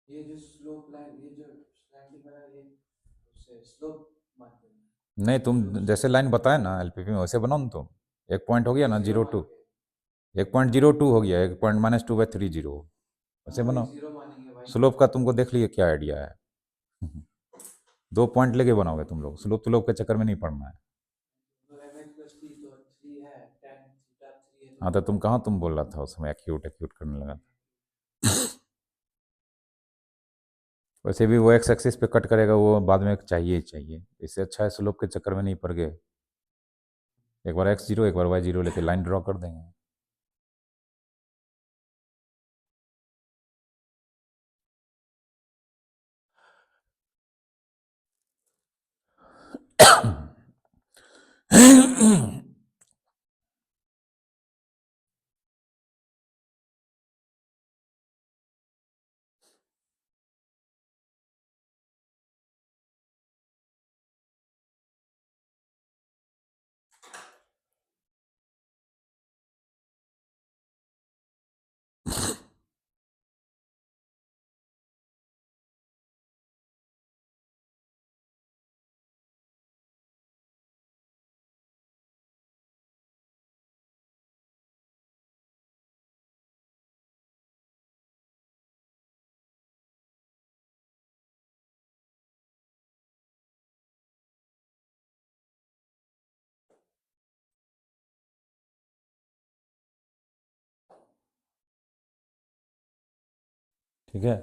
ये जो स्लोप लाइन, ये जो स्लैंडिंग वाला, ये उससे स्लोप मार्क करना है। नहीं, तुम जैसे लाइन बताए ना एलपीपी में वैसे बनाओ ना तुम। एक पॉइंट हो गया ना, 0.2, 1.02 हो गया, 1.-2/30 वैसे बनाओ। जीरो मानेंगे भाई। स्लोप का तुमको देख लिए क्या आइडिया है। 2 पॉइंट लेके बनाओगे तुम लोग, स्लोप स्लोप के चक्कर में नहीं पड़ना है। तो mx plus t तो 3 है, tan थीटा 3 है, तो हाँ तो तुम कहाँ तुम बोल रहा था उस समय एक्यूट एक्यूट करने लगा। वैसे भी वो एक्स एक्सिस पे कट करेगा, वो बाद में चाहिए ही चाहिए। इससे अच्छा है स्लोप के चक्कर में नहीं पड़ गए, एक बार x0 एक बार y0 लेके लाइन ड्रॉ कर देंगे। ठीक है,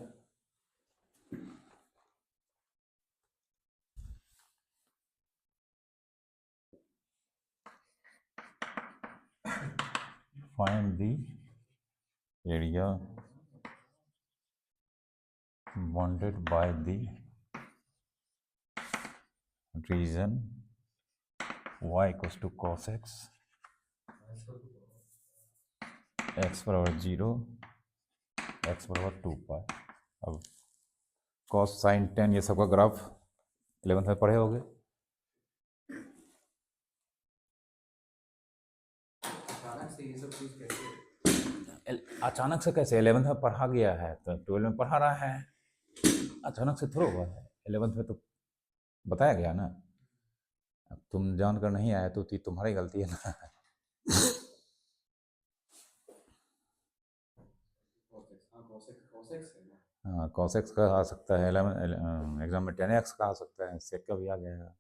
find the area bounded by the region y equals to cos x, x बराबर 0, x बराबर 2 पाई। अब cos sin tan ये सबका ग्राफ 11th में पढ़े होगे। अचानक से ये सब चीज कैसे? अचानक से कैसे, 11th में पढ़ा गया है तो 12 में पढ़ा रहा है, अचानक से थोड़ा हुआ है। 11th में तो बताया गया ना। अब तुम जानकर नहीं आए तो तुम्हारी गलती है ना। हाँ cos x का आ सकता है, 11 एग्जाम में 10x का आ सकता है, सेक का भी आ जाएगा,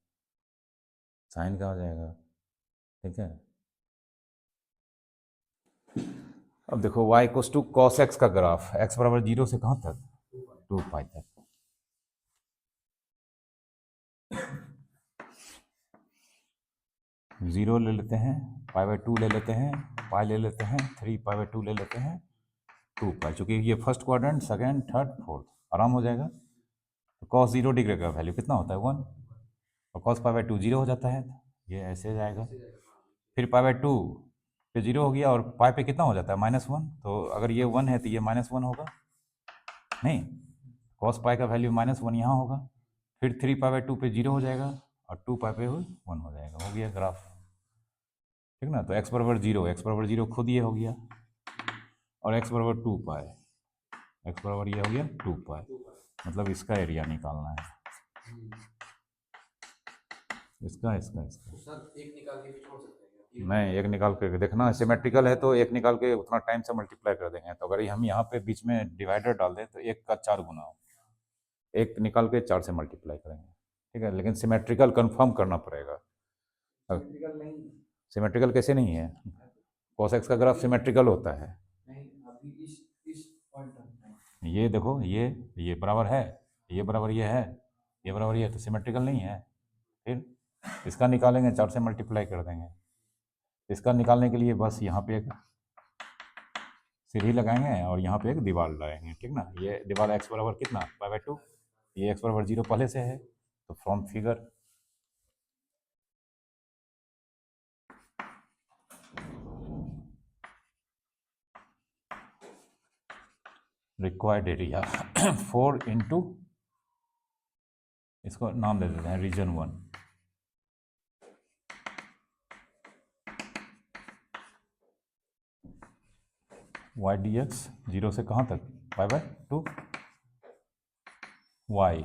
साइन का आ जाएगा। ठीक है, अब देखो y equals to cos x का ग्राफ, x बराबर 0 से कहाँ तक, 2 पाई तक। जीरो ले लेते हैं, π/2 ले लेते हैं, पाई ले लेते हैं, 3π/2 ले लेते हैं, 2 पाई। चूंकि ये first quadrant, second, third, fourth, आराम हो जाएगा। तो cos 0 डिग्री का वैल्यू कितना होता है 1, और cos π/2 0 हो जाता है, ये ऐसे जाएगा। फिर π/2 पे 0 हो गया, और पाई पे कितना हो जाता है -1, तो अगर ये 1 है तो ये -1 होगा, नहीं cos पाई का वैल्यू -1 यहाँ होगा। फिर 3π/2 पे 0 हो जाएगा, और 2 पाई पे 1 हो जाएगा, हो गया ग्राफ। ठीक ना, तो x बराबर 0, x बराबर 0 खुद ये हो गया, और x बराबर 2 पाई, x बराबर ये हो गया 2 पाई, मतलब इसका एरिया निकालना है। इसका इसका इसका सर एक निकाल के भी छोड़ सकते हैं क्या? नहीं, एक निकाल के देखना, सिमेट्रिकल है तो एक निकाल के उतना टाइम से मल्टीप्लाई कर देंगे। तो अगर हम यहाँ पे बीच में डिवाइडर डाल दें तो एक का 4 गुना हो, एक निकाल के 4 से मल्टीप्लाई करेंगे, ठीक है। लेकिन सिमेट्रिकल कंफर्म करना पड़ेगा। सिमेट्रिकल नहीं सिमेट्रिकल कैसे नहीं है? cos x का ग्राफ सिमेट्रिकल होता है। नहीं अभी इस पॉइंट तक ये देखो, ये बराबर है, ये बराबर ये है, ये बराबर ये है, तो सिमेट्रिकल नहीं है। फिर इसका निकालेंगे, 4 से मल्टीप्लाई कर देंगे। इसका निकालने के लिए बस यहाँ पे एक सीढ़ी लगाएंगे और यहाँ पे एक दीवार लगाएंगे, ठीक ना। ये दीवार x बराबर कितना, π/2, ये x बराबर 0 पहले से है, तो from figure required area 4 into, इसको नाम दे देते हैं रीजन 1, y dx 0 से कहाँ तक, π/2, y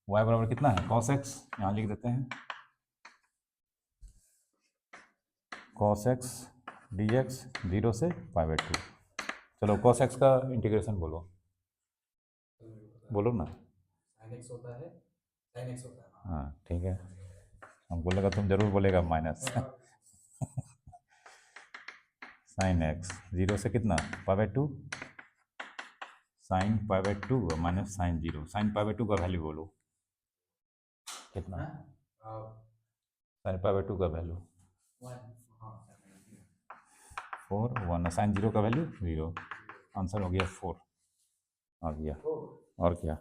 बराबर कितना है, cos x, यहाँ लिख देते हैं cos x dx 0 से π/2। चलो cos x का इंटीग्रेशन बोलो, बोलो ना। sin x होता है, sin x होता है हाँ ठीक है, हम बोलेगा तुम जरूर बोलेगा माइनस साइन एक्स 0 से कितना, π/2, साइन π/2 माइनस साइन 0, साइन π/2 का वैल्यू बोलो कितना, साइन π/2 का वैल्यू 4 1, साइन 0 का वैल्यू 0, आंसर हो गया 4 आ गया। और क्या,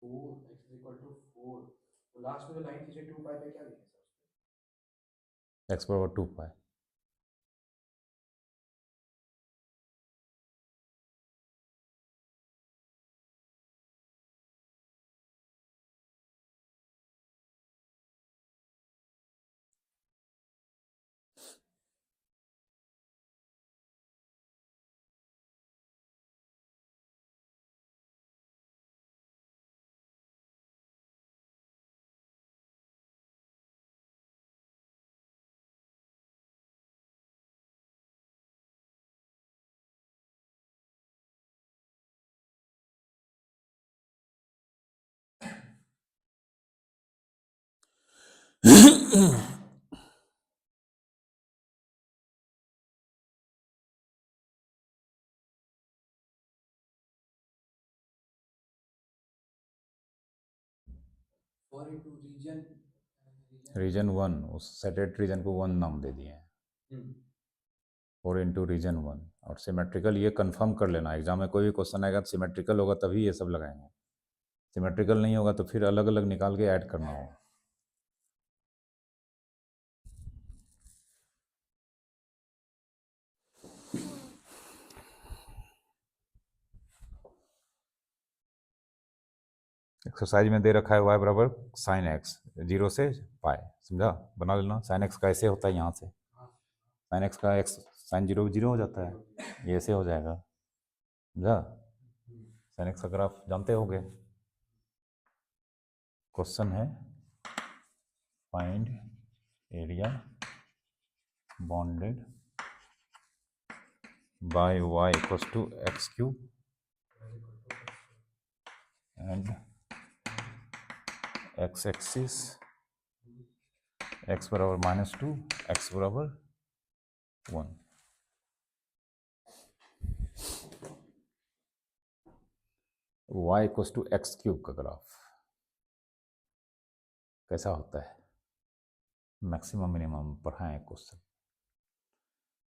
फोर एक्स इक्वल टू 4, तो लास्ट में जो लाइन खींचे 2 पाई पे क्या लिखे सर? x बराबर 2 पाई। फोर इंटू रीजन रीजन 1, उस सेटेड रीजन को 1 नाम दे दिए हैं, 4 इंटू रीजन 1। और सिमेट्रिकल ये कंफर्म कर लेना, एग्जाम में कोई भी क्वेश्चन आएगा तो सिमेट्रिकल होगा तभी ये सब लगाएंगे, सिमेट्रिकल नहीं होगा तो फिर अलग अलग निकाल के ऐड करना होगा। एक्सरसाइज में दे रखा है y बराबर साइन एक्स 0 से पाई, समझा, बना लेना। साइन एक्स का ऐसे होता है, यहाँ से साइन एक्स का x साइन 0 0 हो जाता है, ये ऐसे हो जाएगा, समझा। साइन एक्स का ग्राफ जानते होगे। क्वेश्चन है find area bounded by y equals to X cube and x axis x बराबर -2, x बराबर 1। y equals to X cube का ग्राफ कैसा होता है, मैक्सिमम मिनिमम पढ़ा है क्वेश्चन,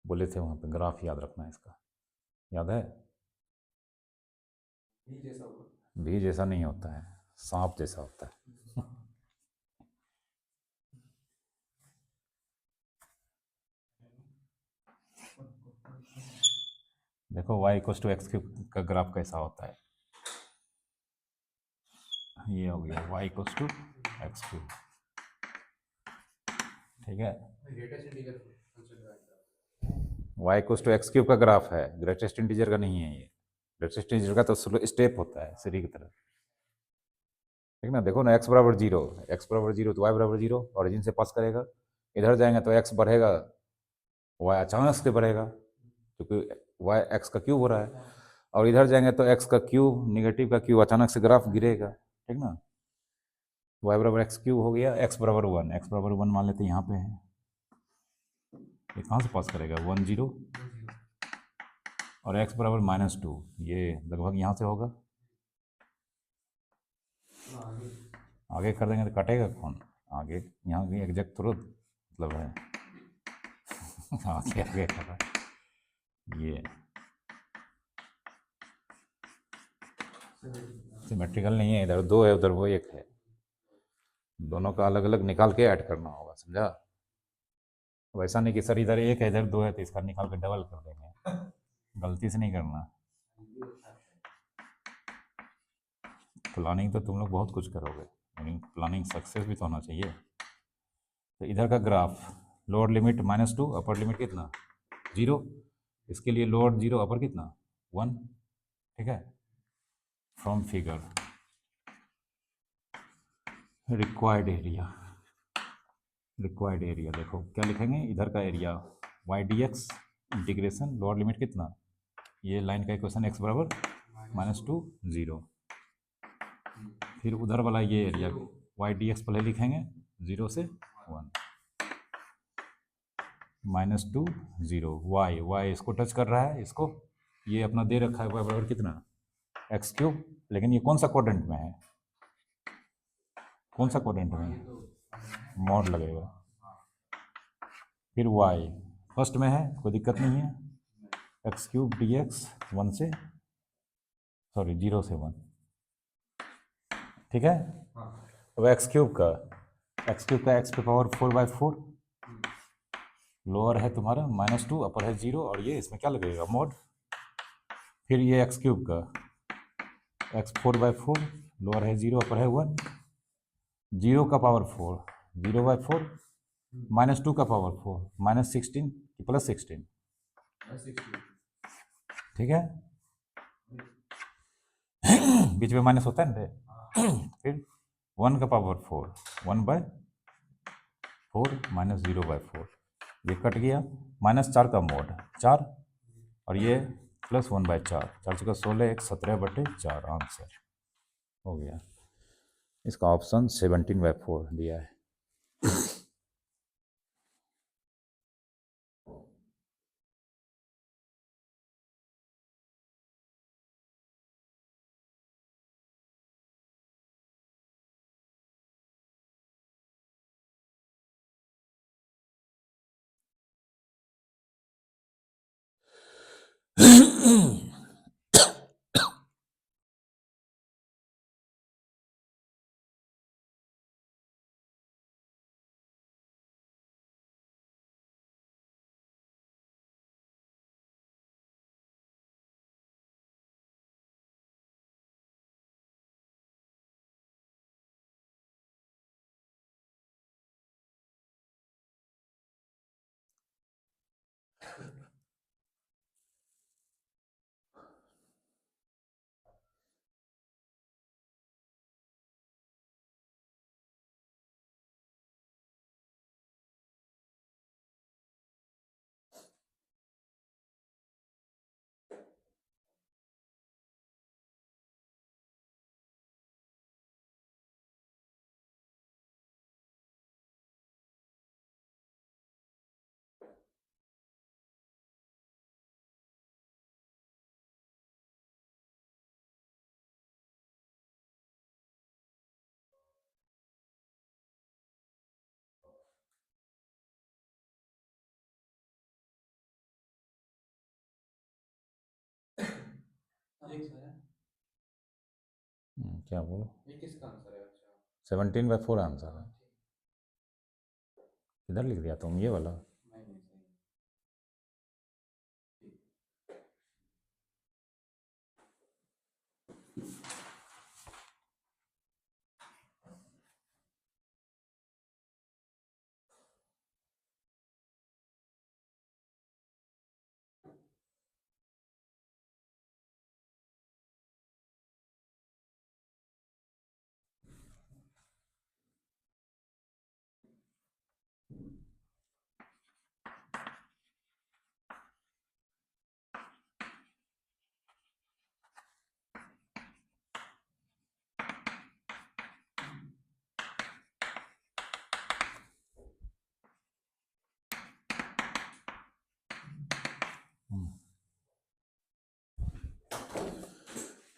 बोले थे वहाँ पे ग्राफ याद रखना है इसका, याद है। भी जैसा नहीं होता है, सांप जैसा होता है देखो y equal to X cube का ग्राफ कैसा होता है, ये हो गया y equal to X cube, ठीक है। ग्रेटेस्ट इंटीजर फंक्शन का y equal to X cube का ग्राफ है, ग्रेटेस्ट इंटीजर का नहीं है ये। ग्रेटेस्ट इंटीजर का तो स्टेप होता है सीढ़ी की तरह, ठीक ना। देखो ना x बराबर जीरो, x बराबर जीरो तो y बराबर जीरो, ऑरिजिन से पास करेगा। इधर जाएंगे तो x बढ़ेगा, y अचानक से बढ़ेगा क्योंकि y x का क्यूब हो रहा है, और इधर जाएंगे तो x का क्यूब नेगेटिव का क्यूब, अचानक से ग्राफ गिरेगा, ठीक ना। y बराबर एक्स क्यूब हो गया, x बराबर वन, x बराबर वन मान लेते हैं यहाँ पे है, ये कहाँ से पास करेगा, वन जीरो, और x बराबर माइनस टू, ये लगभग यहाँ से होगा। आगे कर देंगे तो कटेगा कौन, आगे यहाँ भी एग्जैक्ट थोड़ा मतलब है आगे आगे कर रहा है ये, सिमेट्रिकल नहीं है, इधर दो है उधर वो एक है, दोनों का अलग अलग निकाल के ऐड करना होगा, समझा। वैसा नहीं कि सर इधर एक है इधर दो है तो इसका निकाल के डबल कर देंगे, गलती से नहीं करना। प्लानिंग तो तुम लोग बहुत कुछ करोगे, लेकिन प्लानिंग सक्सेस भी तो होना चाहिए। तो इधर का graph, lower limit minus two, upper limit कितना, जीरो, इसके लिए लोअर जीरो अपर कितना, वन, ठीक है। From figure required area, required area देखो क्या लिखेंगे, इधर का area Y D X integration lower limit कितना, ये लाइन का इक्वेशन एक्स बराबर माइनस टू जीरो, फिर उधर वाला ये एरिया वाई डी एक्स पहले लिखेंगे जीरो से one, minus two zero, Y Y इसको टच कर रहा है, इसको ये अपना दे रखा है वाई बराबर कितना, एक्स क्यूब, लेकिन ये कौन सा क्वाड्रेंट में है, कौन सा क्वाड्रेंट में है, मॉड लगेगा। फिर वाई फर्स्ट में है, कोई दिक्कत नहीं है, x cube D x one से, सॉरी जीरो से वन, ठीक है। अब एक्स क्यूब का एक्स पे power four by four, lower है तुम्हारा माइनस टू, अपर है जीरो, और ये इसमें क्या लगेगा मोड। फिर ये एक्स क्यूब का x four by four, lower है जीरो अपर है वन, जीरो का power four, zero by four, minus two का power four, minus sixteen plus sixteen, ठीक है। बीच में माइनस होता है ना फिर वन का power four, one by four minus zero by four, ये कट गया, माइनस चार का मोड चार, और ये प्लस वन बाय चार, चार चौका सोलह, एक 17/4 आंसर हो गया। इसका ऑप्शन 17/4 दिया है। क्या बोलो, ये किसका आंसर है, अच्छा 17/4 आंसर है। किधर लिख दिया तुम ये वाला, नहीं नहीं सही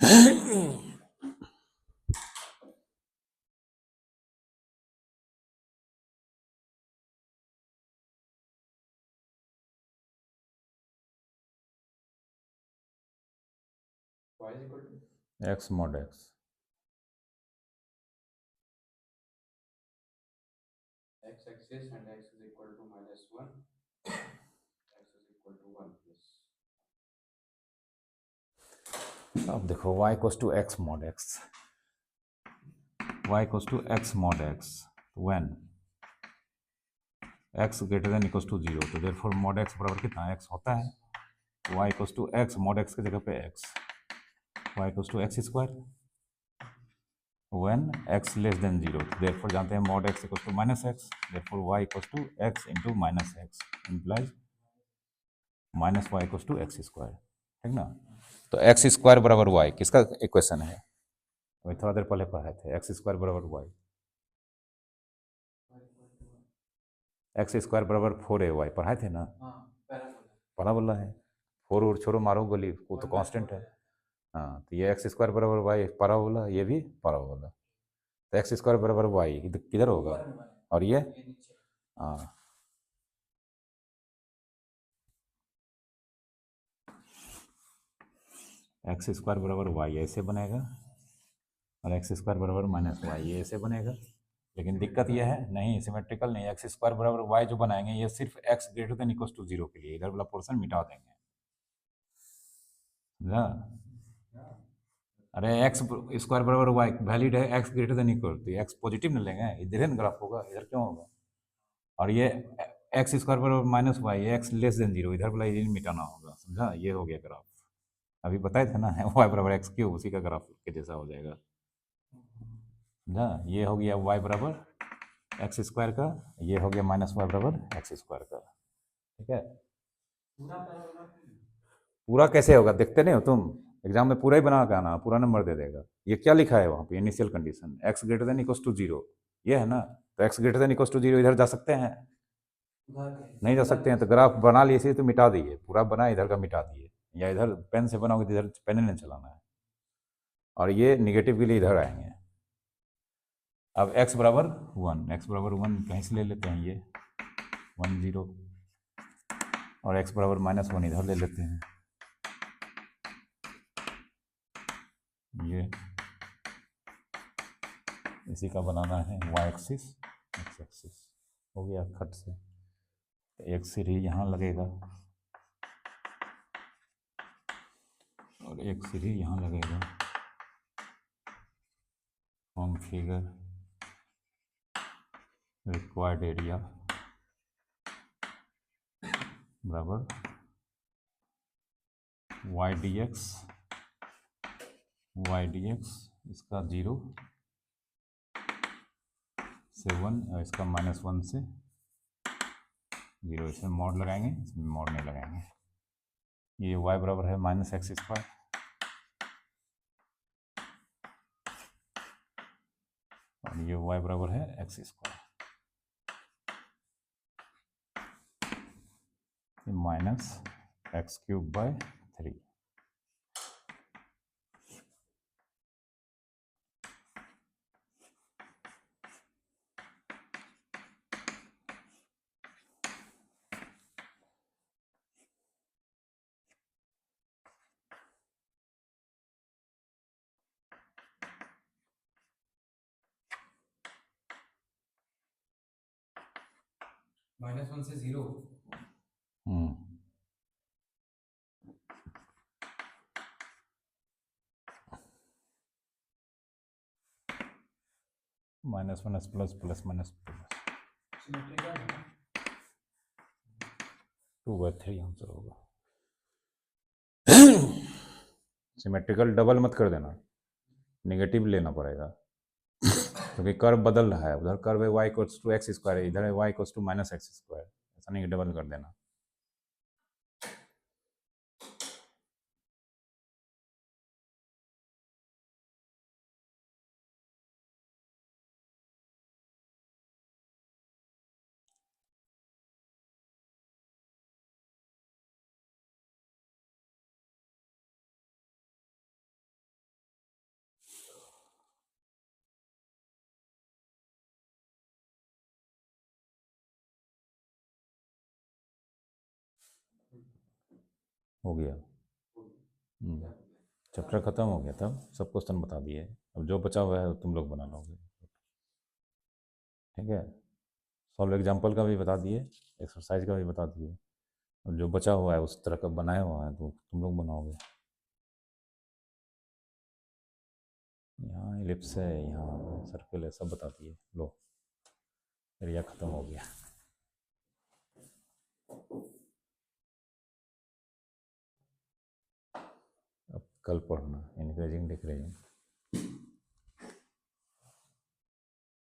y is equal to x mod x x axis and x is equal to -1, x is equal to 1, yes. अब देखो y equals to x mod x, y equals to x mod x when x greater than equals to 0, तो therefore mod x बराबर कितना x होता है, y equals to x mod x की जगह पे x, y equals to x square when x less than 0, therefore जानते हैं mod x equals to minus x, therefore y equals to x into minus x implies minus y equals to x square, ठीक ना। तो x square बराबर y किसका equation है, अभी थोड़ा देर पहले पढ़े थे, एक्स स्क्वायर बराबर वाई, एक्स स्क्वायर बराबर 4ay पढ़ाए थे ना, हाँ पहला बोला पैराबोला है, 4 और छोड़ो मारो गोली, वो तो 1/4 कांस्टेंट है। है। हाँ तो ये एक्स स्क्वायर बराबर वाई पैराबोला, ये भी पैराबोला, तो एक्स स्क्वायर बराबर वाई किधर होगा, ऊपर में वाला, और ये ये नीचे। हाँ एक्स स्क्वायर बराबर वाई ऐसे बनेगा, और एक्स स्क्वायर बराबर माइनस वाई ये ऐसे बनेगा, लेकिन दिक्कत यह है नहीं सिमेट्रिकल नहीं, एक्स स्क्वायर बराबर वाई जो बनाएंगे ये सिर्फ x greater than equal to 0 के लिए, इधर वाला पोर्शन मिटा देंगे, समझा। अरे एक्स स्क्वायर बराबर वाई वैलिड है, एक्स ग्रेटर देन इक्वल, तो एक्स पॉजिटिव न लेंगे, इधर न ग्राफ होगा, इधर क्यों होगा, और ये एक्स स्क्वायर बराबर minus y x less than 0, इधर वाला ये मिटाना होगा, समझा, ये हो गया ग्राफ, अभी बताए थे ना वाई बराबर एक्स क्यूब, उसी का ग्राफ के जैसा हो जाएगा, समझा। ये हो गया वाई बराबर एक्स स्क्वायर का, ये हो गया माइनस वाई बराबर एक्स स्क्वायर का, ठीक है। पूरा पैराबोला पूरा कैसे होगा, देखते नहीं हो तुम, एग्जाम में पूरा ही बना के आना, पूरा नंबर दे देगा। ये क्या लिखा है वहाँ पे, initial condition x greater than equal to 0, ये है ना, तो x greater than equal to 0 इधर जा सकते हैं, नहीं जा सकते हैं, तो ग्राफ बना लिए इसे तो मिटा दिए, पूरा बना इधर का मिटा दिए, या इधर पेन से बनाओगे तो इधर पेन नहीं चलाना है, और ये निगेटिव के लिए इधर आएंगे। अब x बराबर 1, एक्स बराबर 1 कहीं से ले लेते हैं, ये 1 0, और x बराबर -1 इधर ले लेते हैं, ये इसी का बनाना है y एक्सिस x एक्सिस, हो गया खट से, तो एक सीढ़ी यहाँ लगेगा और एक सीढ़ी यहाँ लगेगा, फॉर्म फिगर रिक्वायर्ड एरिया बराबर y डी एक्स इसका 0 से 1, इसका -1 से 0, इसमें मॉड लगाएंगे, इसमें मॉड नहीं लगाएंगे, ये y बराबर है माइनस एक्स स्क्वायर, और ये y बराबर है x square, minus x cube by 3, -1 से 0, minus minus plus plus minus plus symmetrical है ना? 2/3 आंसर होगा। सिमेट्रिकल डबल मत कर देना, नेगेटिव लेना पड़ेगा, क्योंकि कर्व बदल रहा है, उधर कर्व है y equals to x square, इधर है y equals to minus x square, ऐसा नहीं डबल कर देना। हो गया। हो गया, क्या हो गया? चैप्टर ख़त्म हो गया, तब सब क्वेश्चन बता दिए, अब जो बचा हुआ है तुम लोग बना लोगे। ठीक है, सॉल्व एग्जाम्पल का भी बता दिए, एक्सरसाइज का भी बता दिए, और जो बचा हुआ है उस तरह का बनाया हुआ है तो तुम लोग बनाओगे। यहाँ एलिप्स है, यहाँ सर्कल है, सब बता दिए। लो, एरिया ख़त्म हो गया। अब कल पढ़ना, इंक्रीजिंग डिक्रीजिंग।